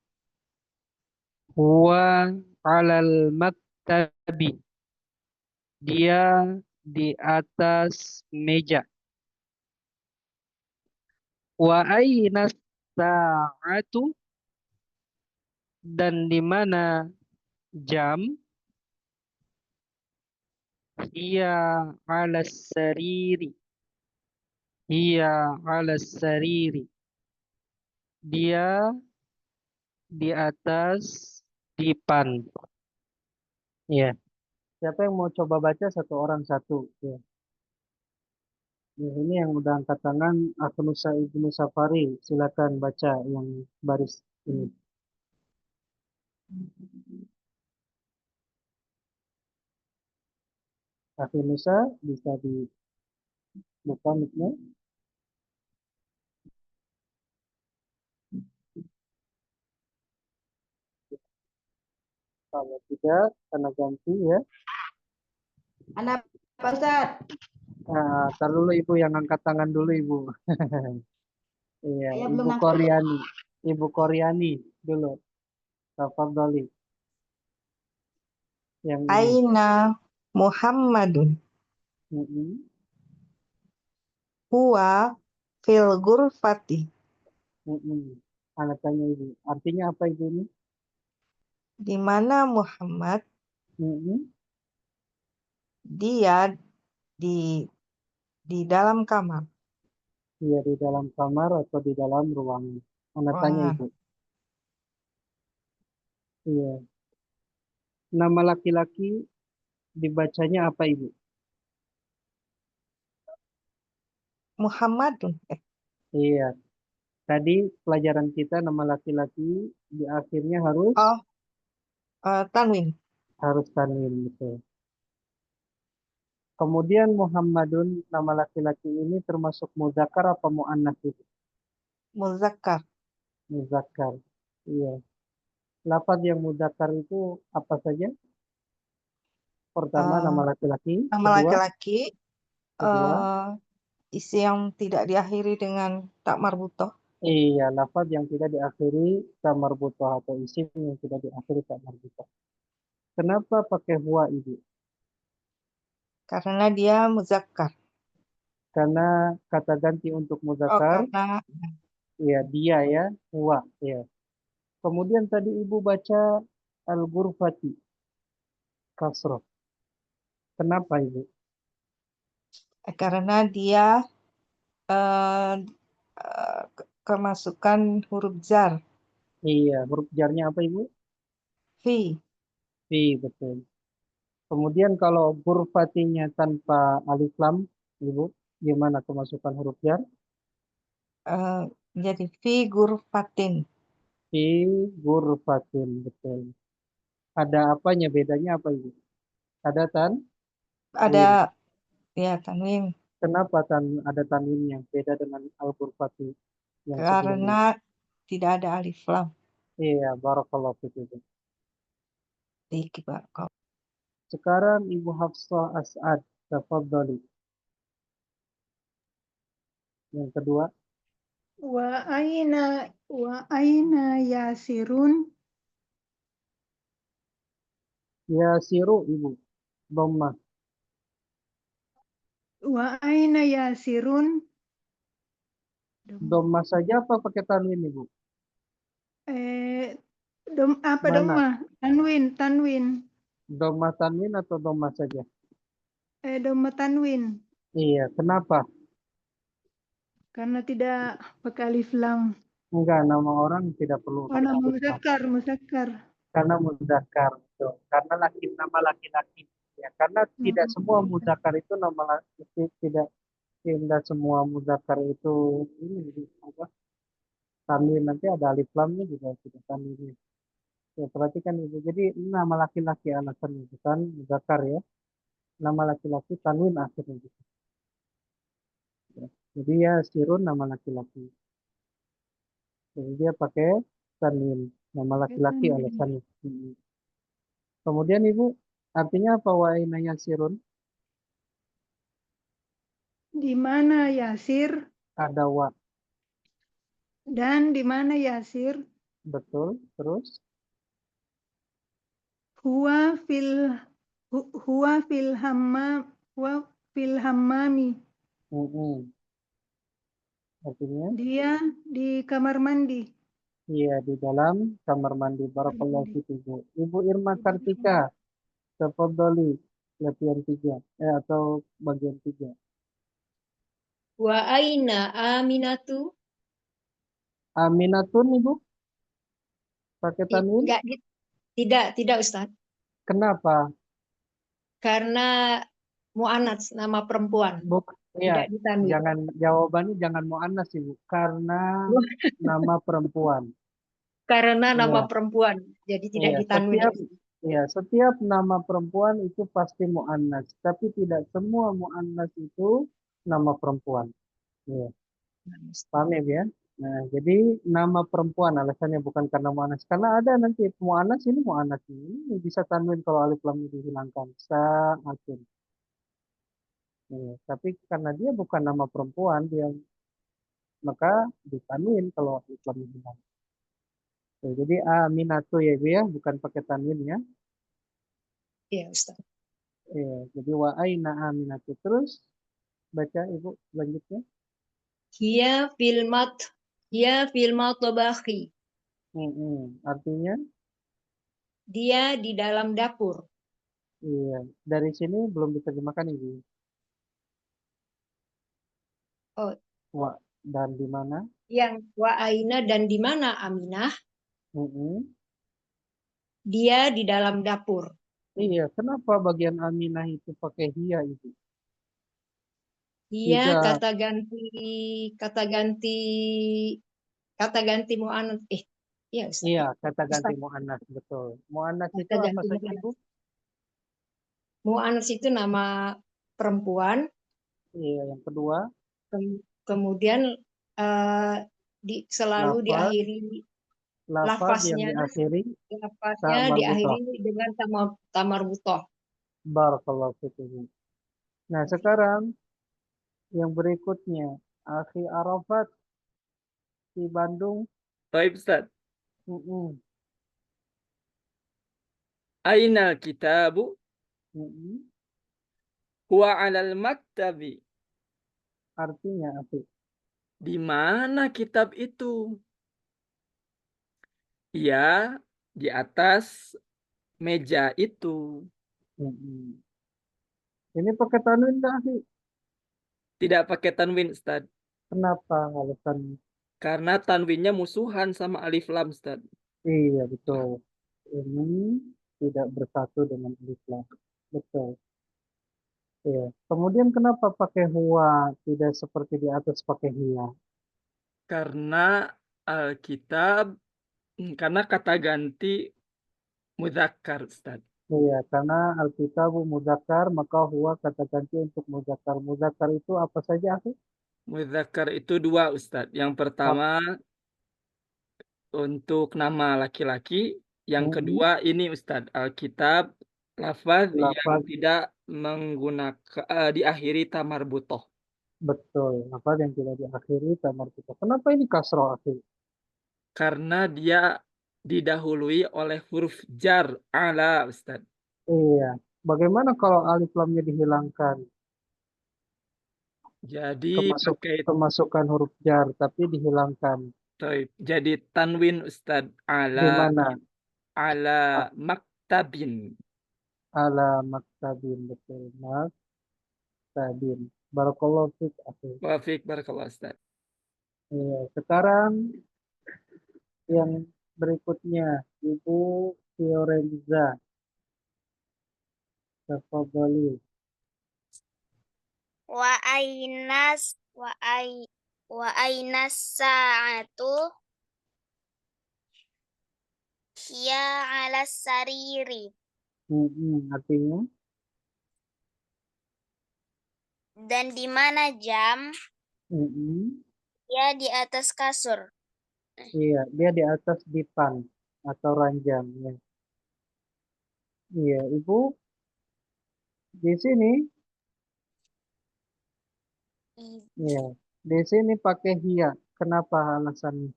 Huwa alal maktabi. Dia di atas meja. Wa aina sa'atu? Dan di mana jam? Hiya ala sariri. Hiya ala sariri. Dia di atas dipan. Ya. Siapa yang mau coba baca satu orang satu? Ya. Ya, ini yang udah angkat tangan Aknusa Ibnu Safari. Silakan baca yang baris ini. Aknusa bisa dibuka mic-nya. Kalau tidak, karena ganti ya. Anak Pak Ustad. Nah, tar dulu Ibu yang angkat tangan dulu Ibu. Iya, Saya Ibu belum angkat. Koryani. Ibu Koryani dulu. Tafadhali. Yang ini. Aina Muhammadun Mm-mm. huwa fil ghurfati. Mm-mm. Anak tanya Ibu. Artinya apa Ibu ini? Di mana Muhammad? Mm-mm. Dia di dalam kamar. Iya, di dalam kamar atau di dalam ruangan. Anak tanya Ruangan. Ibu. Iya. Nama laki-laki dibacanya apa Ibu? Muhammadun. Iya. Tadi pelajaran kita nama laki-laki di akhirnya harus Oh, tanwin. tanwin, betul. Kemudian Muhammadun nama laki-laki ini termasuk muzakkar apa muannats itu? Muzakkar. Muzakkar. Iya. Lafaz yang muzakkar itu apa saja? Pertama nama laki-laki, Nama laki-laki kedua isi yang tidak diakhiri dengan tak marbutoh. iya, lafaz yang tidak diakhiri ta marbuthah atau isim yang tidak diakhiri ta marbuthah. Kenapa pakai huwa Ibu? Karena dia muzakkar. Karena kata ganti untuk Oh, muzakkar, karena ya dia ya, huwa ya. Kemudian tadi Ibu baca al-ghurfati kasroh. Kenapa Ibu? karena dia eh, kemasukan huruf jar. Iya, huruf jarnya apa Ibu? Fi. Fi, betul. Kemudian kalau ghurfatinya tanpa alif lam, Ibu, gimana kemasukan huruf jar? Jadi fi ghurfatin. Fi ghurfatin, betul. Ada apanya, bedanya apa Ibu? Ada Ada ya tanwin. Kenapa ada tanwinnya beda dengan al-ghurfati yang sebelumnya? Karena tidak ada alif lam Iya, barakallahu fiik Ibu. di kibar. Sekarang Ibu Hafsah As'ad, tafadhali. Yang kedua, Wa aina yasirun. Yasiru Ibu. Dhammah. Wa aina yasirun. Dhammah saja apa pakai tanwin Ibu? Apa Mana? domah? Tanwin. Dhammah tanwin atau dhammah saja? Domah tanwin. Iya, kenapa? Karena tidak pakai alif lam. Enggak, nama orang tidak perlu pakai Nama alif lam. muzakkar. Karena muzakkar, betul. Karena nama laki-laki. Ya, karena tidak semua muzakkar itu nama laki, tidak semua muzakkar itu ini apa? Tanwin, nanti ada alif lamnya juga tidak tanwin. Ya, perhatikan itu. Jadi nama laki-laki alasannya bukan muzakkar ya. Nama laki-laki tanwin akhirnya gitu. Ya. Jadi ya sirun nama laki-laki. Jadi dia pakai tanwin, nama laki-laki Tanwin. alasannya. Kemudian Ibu, artinya apa wa aina yasirun? Di mana Yasir Ada wa, dan di mana Yasir? betul. Terus Huwa fil hammami. Artinya Dia di kamar mandi. iya di dalam kamar mandi. Barakallahu fiik Ibu. Ibu Irma Kartika, tafadhali latihan 3 atau bagian 3. Wa aina Aminatu. Aminatun Ibu? Pakai tanwin? Tidak Ustaz. Kenapa? Karena mu'anats, nama perempuan. Ya, Tidak ditanwin. jawabannya jangan mu'annas Ibu, karena nama perempuan. Karena nama Iya. perempuan, jadi tidak Iya, ditanwin. setiap nama perempuan itu pasti mu'annas, tapi tidak semua mu'annas itu nama perempuan. Iya. Paham ya? Nah, jadi nama perempuan alasannya bukan karena mu'annas. Karena ada nanti mu'annas ini bisa tanwin kalau alif lam dihilangkan. Sa'atun. Iya, tapi karena dia bukan nama perempuan, maka ditanwin kalau alif lam dihilangkan. Jadi aminatu ya Ibu ya, bukan pakai tanwin ya. Iya Ustaz. Iya, jadi wa aina aminatu. Terus baca Ibu selanjutnya. Hiya fil matbakhi. Artinya Dia di dalam dapur. iya, dari sini belum diterjemahkan Ibu. Oh, Dan di mana? yang wa aina dan di mana Aminah? Dia di dalam dapur. Iya, kenapa bagian Aminah itu pakai hiya itu? Hiya Tidak. kata ganti mu'anats. Iya Ustaz. Iya, kata ganti mu'annas, betul. Mu'annas itu apa saja Ibu? Mu'anats itu nama perempuan. Iya, yang kedua. Kemudian selalu diakhiri Lafaznya diakhiri dengan tamar butoh. Barakallahu fiik. Nah, sekarang yang berikutnya, Akhi Arafat di Bandung. Baik Ustaz. Ainal kitabu? Huwa 'alal maktabi. Artinya apa? Di mana kitab itu? Ya, di atas meja itu. Ini pakai tanwin enggak sih? Tidak pakai tanwin, Ustaz. Kenapa alasannya? Karena tanwinnya musuhan sama alif lam, Ustaz. Iya, betul. Ini tidak bersatu dengan alif lam. Betul. Iya. Kemudian kenapa pakai huwa, tidak seperti di atas pakai hiya? Karena Alkitab, karena kata ganti mudzakkar, Ustaz. Iya, karena Alkitabu mudzakkar, maka huwa kata ganti untuk mudzakkar. Mudzakkar itu apa saja, Akhi? Mudzakkar itu 2, Ustaz. Yang pertama untuk nama laki-laki, yang kedua ini Ustaz, Alkitab lafaz yang tidak menggunakan diakhiri tamar butoh. Betul. Lafaz yang tidak diakhiri tamar butoh. Kenapa ini kasroh akhir? Karena dia didahului oleh huruf jar ala, Ustaz. Iya. Bagaimana kalau alif lamnya dihilangkan? Jadi pakai Kemasukan huruf jar tapi dihilangkan. jadi tanwin Ustaz Di mana? ala maktabin. Ala maktabin, betul. Maktabin. Barakallahu fiik, akhir. Wafik barakallah Ustaz. Iya. Sekarang yang berikutnya, Ibu Fiorenza. Tafadhali. Wa ainas sa'atu hiya 'ala sariri. Artinya? Dan di mana jam? Dia di atas kasur. Iya, dia di atas dipan atau ranjang. Ya. Iya, Ibu di sini. Iya, di sini pakai hiya. Kenapa alasannya?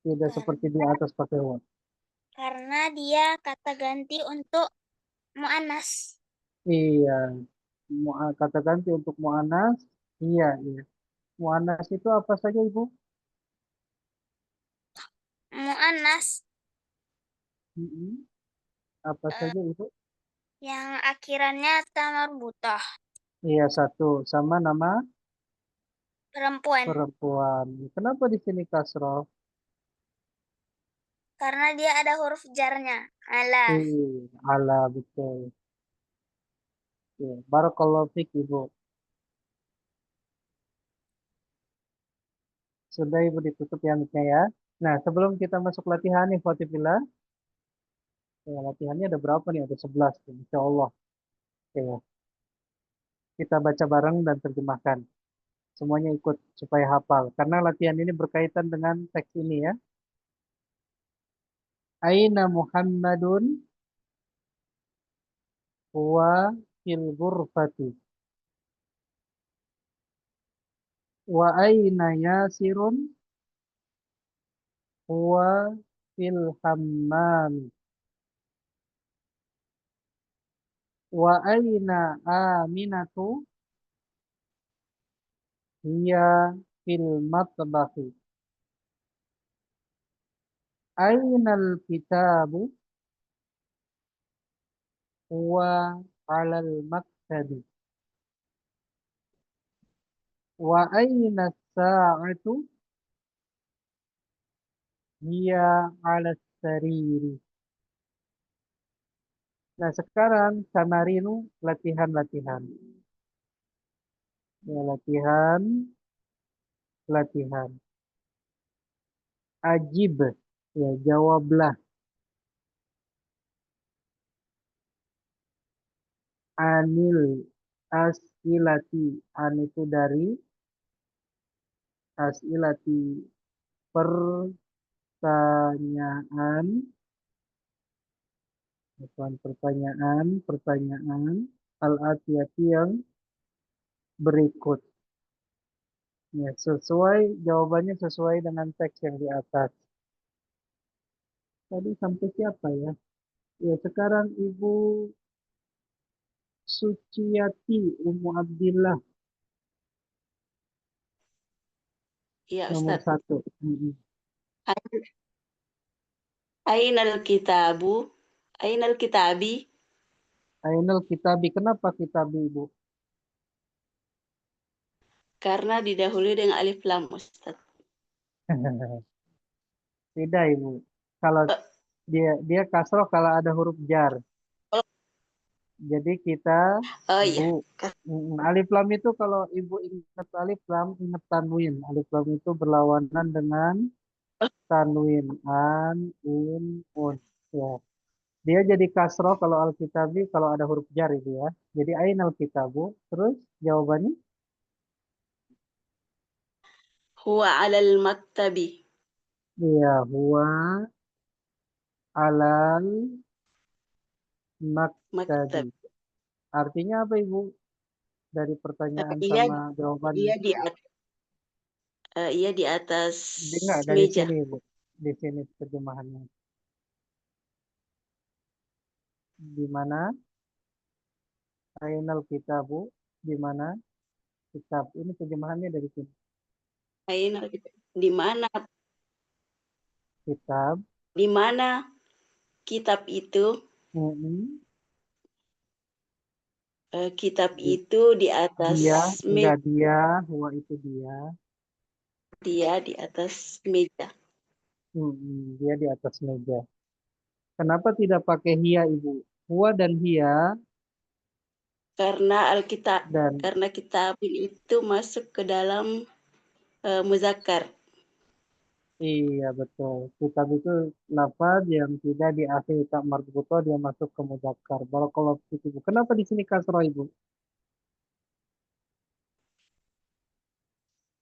Tidak seperti di atas pakai wa. Karena dia kata ganti untuk mu'annas. Iya, kata ganti untuk mu'annas. Iya, iya. Mu'annas itu apa saja, Ibu? Mu'annas Apa saja, Ibu? yang akhirannya tamar butoh. Iya, satu. Sama nama Perempuan. perempuan. Kenapa di sini kasroh? Karena dia ada huruf jarnya. Ala. Ala, betul. Ya, barakallahu fiik, Ibu. Sudah Ibu ditutup ya mic-nya ya. Nah, sebelum kita masuk latihan nih, Fatifillah. Ya, latihannya ada berapa nih? Ada 11. Insya Allah. Ya. Kita baca bareng dan terjemahkan. Semuanya ikut supaya hafal. Karena latihan ini berkaitan dengan teks ini ya. Aina Muhammadun huwa fil ghurfati. Wa aina Yasirun huwa fil hammam. Wa aina Aminatu hiya fil matbahi. Ainal kitabu huwa 'alal maktabi. Wa aina sa'atu hiya 'alas sariri. Nah, sekarang samarinu latihan-latihan. Ya, latihan. Ajib, ya jawablah. Anil asilati, an itu dari asilati pertanyaan, bukan pertanyaan al-atiyati yang berikut. Ya, jawabannya sesuai dengan teks yang di atas. Tadi sampai siapa ya? Ya, sekarang Ibu Suciati Ummu Abdillah. Iya, Nomor Ustaz. 1. Ainal kitabu, ainal kitabi. Ainal kitabi. Kenapa kitabi, Ibu? Karena didahului dengan alif lam, Ustaz. Tidak, Ibu. Kalau dia kasroh kalau ada huruf jar. Jadi kita alif lam itu kalau Ibu ingat alif lam, ingat tanwin. Alif lam itu berlawanan dengan tanwin an, un. Ya. Dia jadi kasroh kalau al-kitabi kalau ada huruf jar itu ya. Jadi ainal kitabu. Terus jawabannya? Huwa 'alal maktabi. Iya, huwa alal maktabi. Artinya apa, Ibu? dari pertanyaan Iya, sama jawaban? iya di iya di atas Enggak, dari meja. sini, Bu. Di sini terjemahannya. Di mana? Ainal kitabu. Di mana? Kitab. Ini terjemahannya dari sini. Aina gitu. Di mana Kitab. kitab itu? Mm-mm. Kitab Di- itu di atas Dia, enggak meja. dia, huwa itu dia. Dia di atas meja. Dia di atas meja. Kenapa tidak pakai hia, Ibu? Huwa dan hia Karena Alkitab, dan karena kitab itu masuk ke dalam muzakkar. iya betul. Kitab itu lafaz yang tidak diakhiri tak marbuto, dia masuk ke mudzakkar. Barakallahu fiik, Ibu. Kenapa di sini kasroh, Ibu?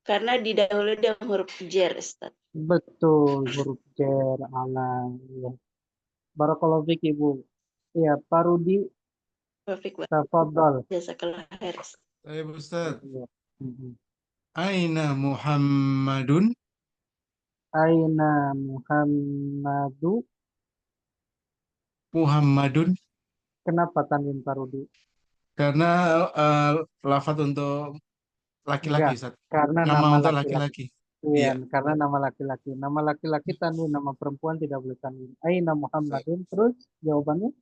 Karena didahului dengan huruf jar, Ustaz. Betul, huruf jar ala. Ya. Barakallahu fiik, Ibu. Ya, Pak Rudi, Taufik wa tafadhal. jazakallah khair. Saya Ustaz. Ya. Mhm. Aina Muhammadun? Aina Muhammadu. Muhammadun. Kenapa tanwin, Pak Rudi? Karena lafaz untuk laki-laki, Enggak, Ustaz. karena Nama nama untuk laki-laki. laki-laki. Iya, Iya. karena nama laki-laki. Nama laki-laki tanwin, nama perempuan tidak boleh tanwin. Aina Muhammadun. Terus jawabannya?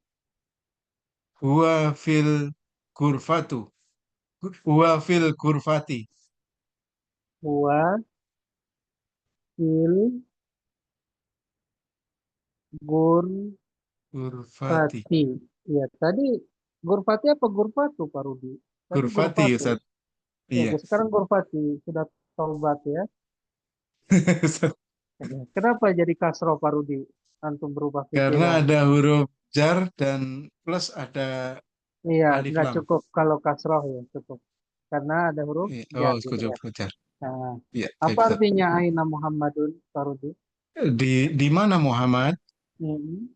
Huwa fil kurfatu. Huwa fil kurfati. Huwa fil Kurfati. gurfati. Iya, tadi gurfati apa gurfatu, Pak Rudi? Tadi Kurfati, gurfatu. Ustaz. Ya, Iya. sekarang gurfati. Sudah taubat ya. Kenapa jadi kasroh, Pak Rudi? Antum berubah Karena pikiran. ada huruf jar dan plus ada Iya, alif nggak lam. cukup kalau kasroh ya, cukup. Karena ada huruf Iya. jar Oh, gitu ya. cukup jar. Nah, Iya, apa baik, Ustaz. artinya Aina Muhammadun, Pak Rudi? Di mana Muhammad? Mm-mm.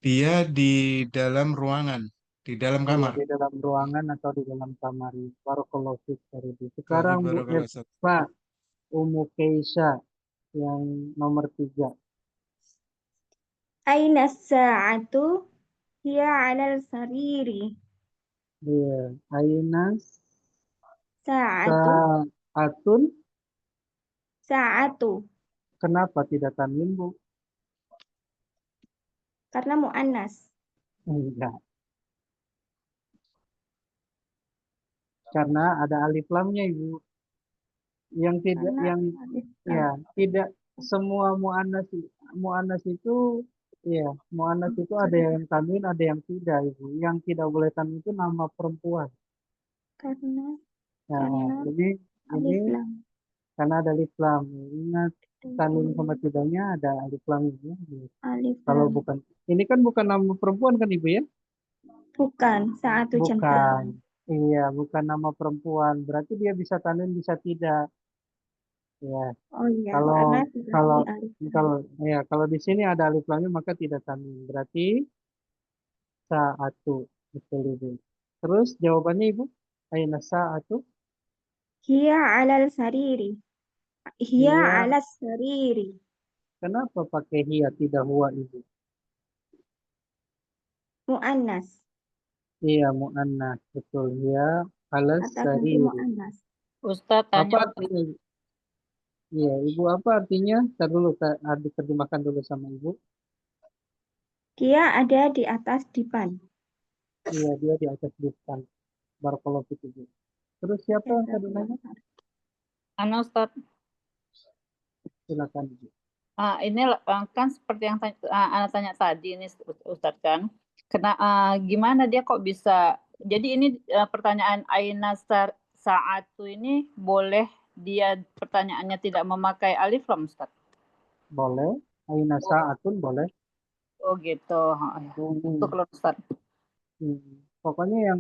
Dia di dalam ruangan, di dalam Iya, kamar. di dalam ruangan atau di dalam kamar. Barakallahu fiik, Pak Rudi. Baik, Sekarang Bu barakallahu, Ustaz. Pak Umu Keisha yang nomor 3. Aina sa'atu hiya 'alal sariri. Iya, Aina Sa'atu, Sa'atun. sa'atu. Kenapa tidak tanwin, Bu? Karena mu'annas. Enggak. Karena ada alif lamnya, Ibu. Yang tidak Karena yang alif lam. ya, tidak semua mu'annas itu ya, mu'annas itu ada yang tanwin, ada yang tidak, Ibu. Yang tidak boleh tanwin itu nama perempuan. Karena Nah, ini alif lam. karena ada alif lam. Ingat tanwin sama tidaknya ada alif lam ya. Alif Kalau lam. bukan, ini kan bukan nama perempuan kan, Ibu ya? Bukan, sa'atu Bukan. centang. Iya, bukan nama perempuan. Berarti dia bisa tanwin, bisa tidak. Ya, Oh iya, kalau karena sudah kalau di alif lam. kalau di sini ada alif lamnya maka tidak tanwin. Berarti sa'atu. Betul, Ibu. Terus jawabannya, Ibu? Aina sa'atu? Hiya 'alal sariri. Hiya Hiya. 'alas sariri. Kenapa pakai hiya tidak huwa, Ibu? Mu'annas. Iya, mu'annas. Betul. Hiya alas Kata ganti sariri. mu'annas. Ustadz Apa tanya, artinya? Iya, Ibu, apa artinya? Ntar dulu, diterjemahkan dulu sama Ibu. Dia ada di atas dipan. Iya, dia di atas depan. Barakallahu fiik, Ibu. Terus siapa yang tadi nanya? Ana Ustadz. Silakan, Ibu. Ini kan seperti yang Ana tanya tadi ini Ustadz kan, gimana dia kok bisa? Jadi ini pertanyaan Aina Sa'atu ini boleh dia pertanyaannya tidak memakai alif lam, Ustadz? Boleh. Aina sa'atun boleh. Oh gitu. Untuk Ustadz. Pokoknya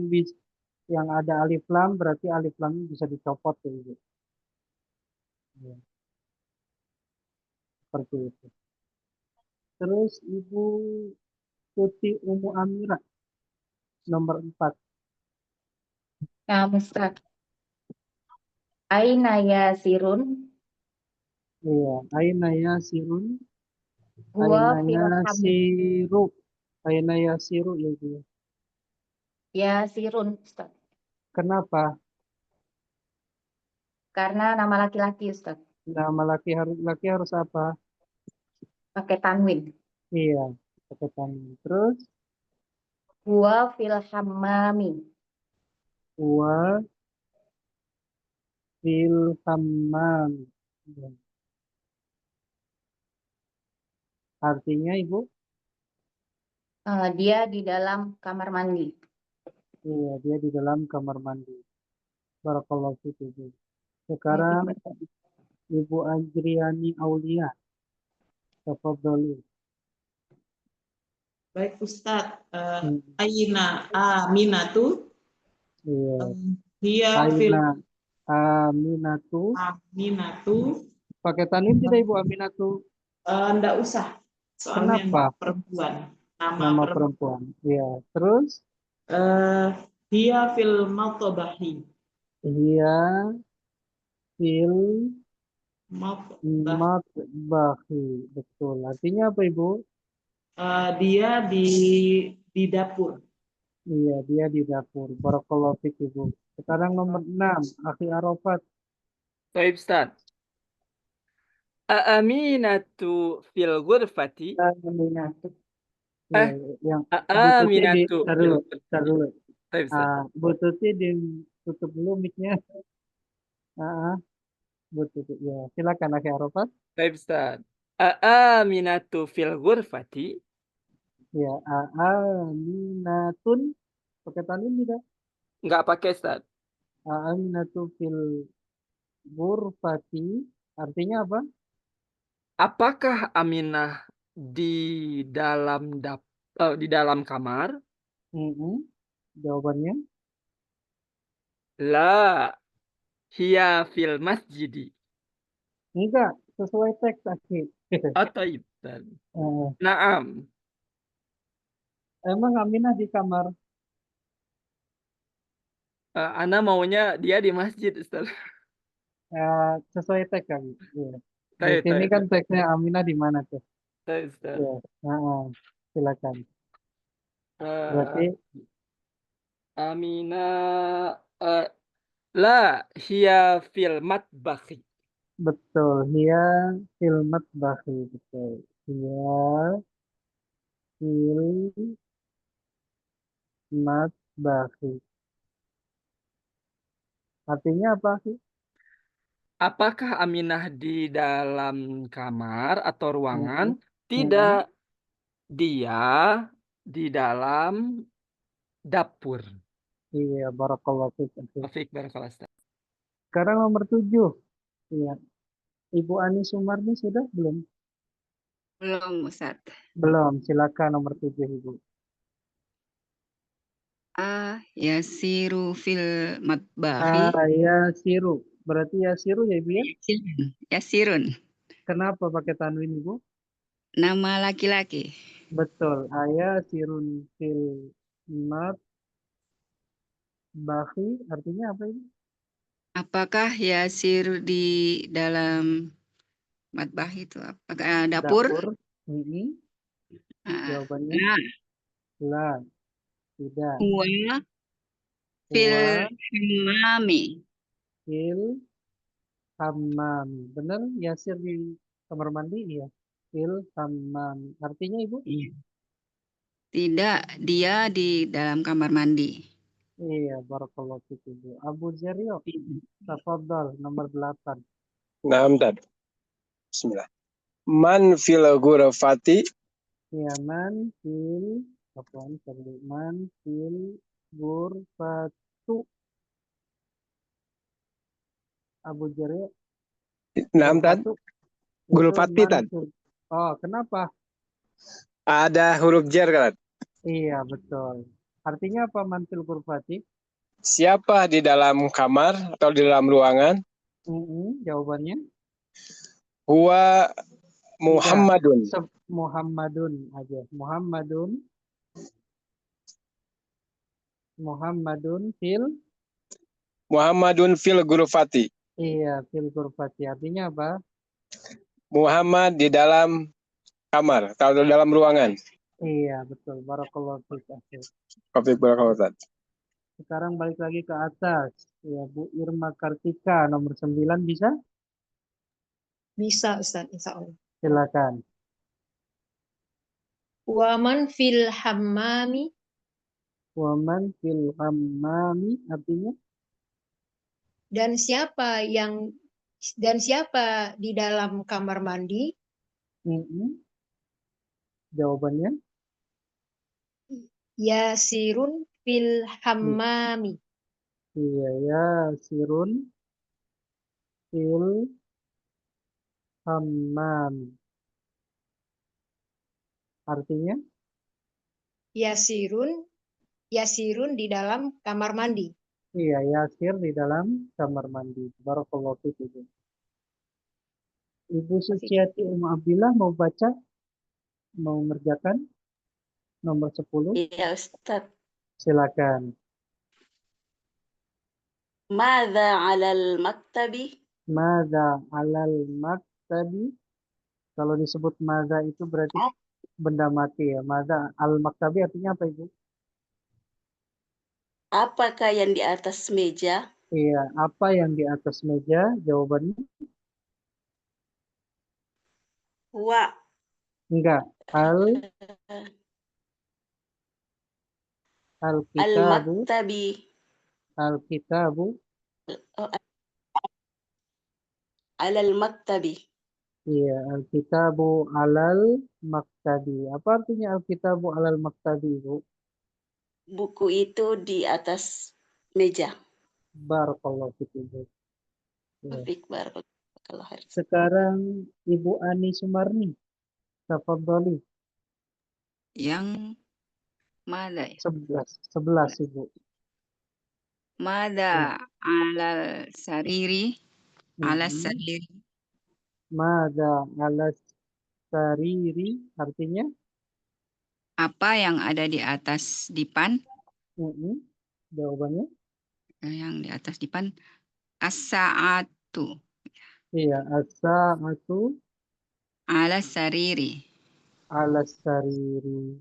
yang ada alif lam berarti alif lamnya bisa dicopot ya, Ibu. Ya. Seperti itu. Terus Ibu Tuti Umu Amira nomor 4. Nah, Ustaz. Aina yasirun. Iya, aina yasirun. Huwa Aina fil yasiru. Aina yasiru ya dia. yasirun, Ustaz. Kenapa? Karena nama laki-laki, Ustaz. Nama laki harus apa? Pakai tanwin. Iya, pakai tanwin. Terus Huwa fil hammami. wa fil hammam. Ya. Artinya Ibu? Dia di dalam kamar mandi. Iya, dia di dalam kamar mandi. Barakallahu fiik, Ibu. Sekarang Ibu Ajriani Aulia. Tafadhali. Baik Ustadz, Aina Aminatu, Iya. Hiya fil Aina Aminatu. Aminatu, Pakai tanwin tidak Ibu Aminatu? Enggak usah, soalnya Kenapa? perempuan, Nama perempuan. Iya. Terus? Hiya fil matobahi. Hiya fil Matbah. matbahi. Betul. Artinya apa Ibu? Dia di dapur. Iya, dia di dapur. Barakallahu fiik Ibu. Sekarang nomor 6, Akhi Arafat. Baik, Ustaz. Aminatu fil ghurfati. Aminatu. Yang Aminatu fil tar dulu. Baik, Ustaz. Bu Tuti ditutup dulu mic-nya. Bu Tuti. Ya, silakan Akhi Arafat. Baik, Ustaz. Aminatu fil ghurfati. Ya, aminatun. Pakai tanwin tidak? Enggak pakai, Ustaz. Aminatu fil ghurfati. Artinya apa? Apakah Aminah di dalam kamar? Jawabannya? La, hiya fil masjidi. Enggak, sesuai teks Akhi. Atau Naam. Emang Aminah di kamar? Ana maunya dia di masjid, Ustaz. Sesuai teks Akhi. Iya. Di Tahu, sini tahu, kan teksnya Aminah di mana tuh? tahu, Ustaz. Ya. Silakan. Berarti Aminah la hiya fil matbakhi. betul, hiya fil matbakhi, betul. Hiya fil matbakhi. Artinya apa sih? Apakah Aminah di dalam kamar atau ruangan? Tidak, dia di dalam dapur. Iya, barakallahu fiik. Taufik, barakallah, Ustaz. Sekarang nomor 7. Iya. Ibu Ani Sumarni sudah belum? Belum, Ustaz. Belum, silakan nomor 7 Ibu. Yasiru fil matbahi. Yasiru. Berarti Yasiru ya Ibu ya? Yasirun. Kenapa pakai tanwin Ibu? Nama laki-laki. Betul. Yasirun fil matbahi. Artinya apa ini? Apakah Yasir di dalam matbahi itu? Apakah dapur? Jawabannya la. Tidak. Huwa fil hammami. Fil hammami. Benar? Yasir di kamar mandi? Iya. Fil hammami. Artinya Ibu? Tidak, dia di dalam kamar mandi. Iya, barakallahu fiik Ibu. Abu Zaryo. Tafadhal nomor 8. Naam, Dad. Bismillah. Man fil ghurfati. Ya, man fil ghurfatu. Abu Zaryo. Naam, Dad. Ghurfati, Dad. Oh, kenapa? Ada huruf jar kan? Iya, betul. Artinya apa man fil ghurfati? Siapa di dalam kamar atau di dalam ruangan? Jawabannya? Huwa Muhammadun. Muhammadun aja. Muhammadun fil Muhammadun fil ghurfati. Iya, fil ghurfati. Artinya apa? Muhammad di dalam kamar atau dalam ruangan. Iya, betul. Barakallahu fiik, akhi. Topik barakallahu Ustaz. Sekarang balik lagi ke atas. Ya, Bu Irma Kartika nomor 9 bisa? Bisa Ustaz, insya Allah. Silakan. Waman fil hammami Waman fil hammami artinya? dan siapa di dalam kamar mandi? Jawabannya? Yasirun fil hammami. Iya, ya sirun fil hammam. Artinya? Yasirun di dalam kamar mandi. Iya, Yasir di dalam kamar mandi. Barakallahu fiik, Ibu. Ibu Suciati Abdillah mau baca? Mau mengerjakan? Nomor 10? Iya Ustaz. Silakan. Madza 'alal maktabi? Madza 'alal maktabi? Kalau disebut madza itu berarti benda mati ya. Madza al-maktabi artinya apa, Ibu? Apakah yang di atas meja? Iya, apa yang di atas meja? Jawabannya? Wa. Enggak. Al-kitabu. Al-maktabi. Al-kitabu. Alal maktabi. Iya, al-kitabu alal maktabi. Apa artinya al-kitabu alal maktabi, Ibu? Buku itu di atas meja. Barakallahu fiik, Ibu. Ya. Barakallahu khair. Sekarang Ibu Ani Sumarni. Tafadhali. Yang mana ya? 11, Ibu. Mada alal sariri. Alas sariri. Mada alas sariri artinya? Apa yang ada di atas dipan? Jawabannya? Yang di atas dipan as-sa'atu. Iya, as-sa'atu Alas sariri. alas sariri.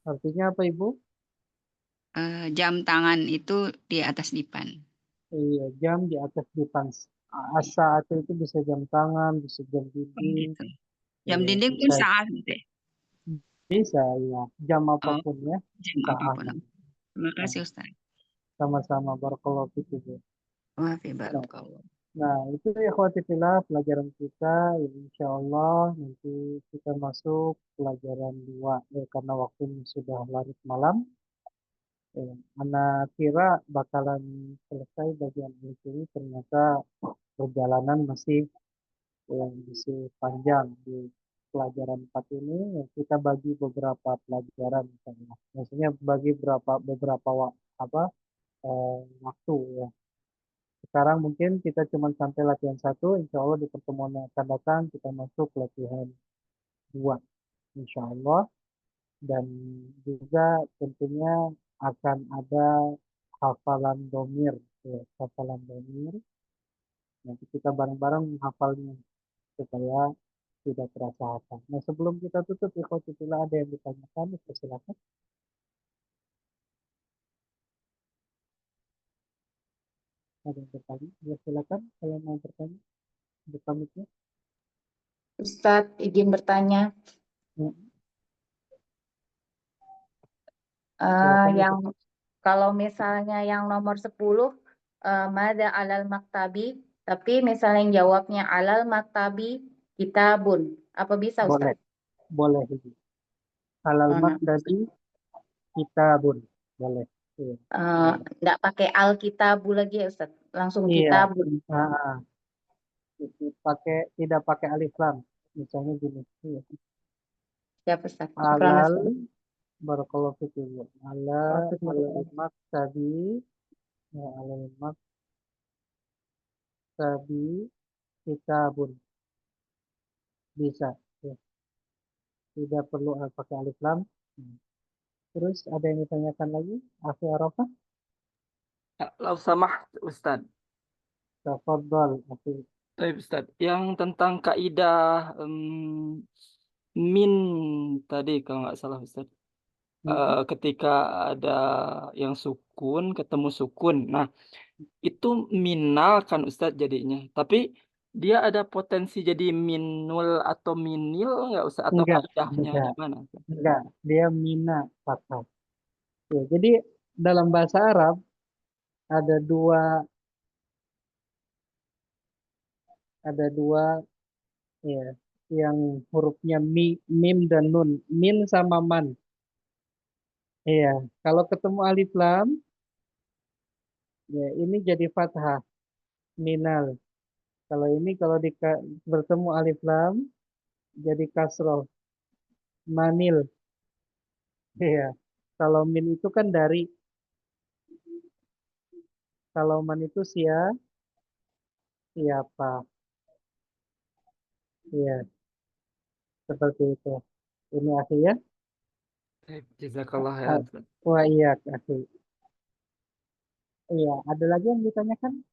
Artinya apa, Ibu? Jam tangan itu di atas dipan. Iya, jam di atas dipan. As-sa'atu itu bisa jam tangan, bisa jam dinding. Gitu. Jam dinding pun saat gitu ya? Bisa, ya. Jam apapun ya. Jam apapun. Terima kasih Ustaz. Sama-sama. Barakallahu fiik, Ibu. Wa fi barakallah. Nah, itu ya khawatirlah pelajaran kita. Ya, insya Allah nanti kita masuk pelajaran 2. Karena waktunya sudah larut malam. Anak kira bakalan selesai bagian ini, ternyata perjalanan masih panjang di pelajaran 4 ini. Kita bagi beberapa pelajaran, maksudnya bagi beberapa waktu ya. Sekarang mungkin kita cuma sampai latihan 1, insya Allah di pertemuan yang akan datang kita masuk latihan 2, insya Allah. Dan juga tentunya akan ada hafalan domir, ya, hafalan domir. Nanti kita bareng-bareng menghafalnya supaya tidak terasa hafal. Nah, sebelum kita tutup, ikhwatibillah, ada yang ditanyakan, silakan. Ada yang bertanya? Ya, silakan kalau mau bertanya. Bertamunya. Ustadz, izin bertanya. Yang kalau misalnya yang nomor 10 mada alal maktabi, tapi misalnya yang jawabnya alal maktabi kitabun, apa bisa Ustaz? Boleh. Alal maktabi kitabun, boleh. Nggak pakai al kitabu lagi ya Ustaz, langsung Iya. kitabun. Tidak pakai alif lam, misalnya gini. Siap Ustaz. Alal barakallahu fiik. Alal maktabi, ya, alal maktabi kitabun, bisa ya. Tidak perlu pakai alif lam. Terus ada yang ditanyakan lagi, Akhi Arafah? Lau samah Ustaz. Tafadhal, akhi. Baik, Ustaz. Yang tentang kaidah min tadi kalau nggak salah Ustaz. Ketika ada yang sukun ketemu sukun. Nah, itu minal kan Ustaz jadinya. Tapi dia ada potensi jadi minul atau minil nggak Ustaz? Atau Enggak, kaidahnya enggak, gimana? enggak. Dia mina fathah. Ya, jadi dalam bahasa Arab ada dua ya yang hurufnya mim dan nun. Min sama man. Iya, kalau ketemu alif lam ya ini jadi fathah minal. Kalau ini kalau bertemu alif lam jadi kasroh manil. Iya. Kalau min itu kan dari, kalau man itu siapa. Iya, seperti itu. Ini akhi ya. Baik, jazakallah khairan, Ustaz. Wah iya akhi. Iya, ada lagi yang ditanyakan?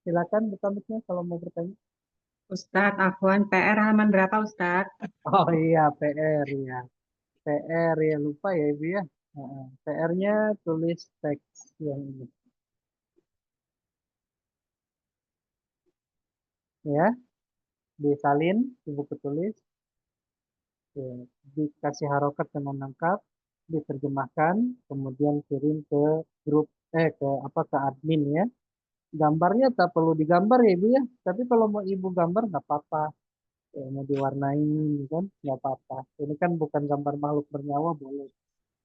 Silakan buka mic-nya kalau mau bertanya. Ustadz, Afwan, PR halaman berapa Ustadz? Oh iya, PR ya. PR ya, lupa ya Ibu ya. PR-nya tulis teks yang ini. Ya, disalin di buku tulis. Ya, dikasih harokat dengan lengkap, diterjemahkan, kemudian kirim ke grup ke admin ya. Gambarnya tak perlu digambar ya Ibu ya. Tapi kalau mau Ibu gambar nggak apa-apa. Ya, mau diwarnai kan nggak apa-apa. Ini kan bukan gambar makhluk bernyawa boleh.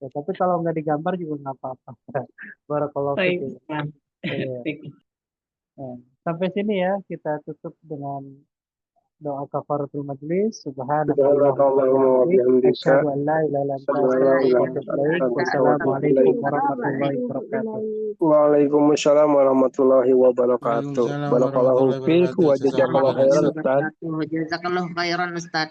Ya, tapi kalau nggak digambar juga nggak apa-apa. Barakallahu Baik, fiik. Ustaz. Iya. Nah, sampai sini ya kita tutup dengan doa kafaratul majlis. Subhanakallahumma wa bihamdik, asyhadu an la ilaha illa anta, astaghfiruka wa atubu ilaik. Wassalamualaikum warahmatullahi wabarakatuh. Waalaikumsalam warahmatullahi wabarakatuh. Waalaikumsalam Barakallahu warahmatullahi fiik wa wabarakatuh. jazakallahu khairan Ustaz. Jazakallah khairan Ustaz.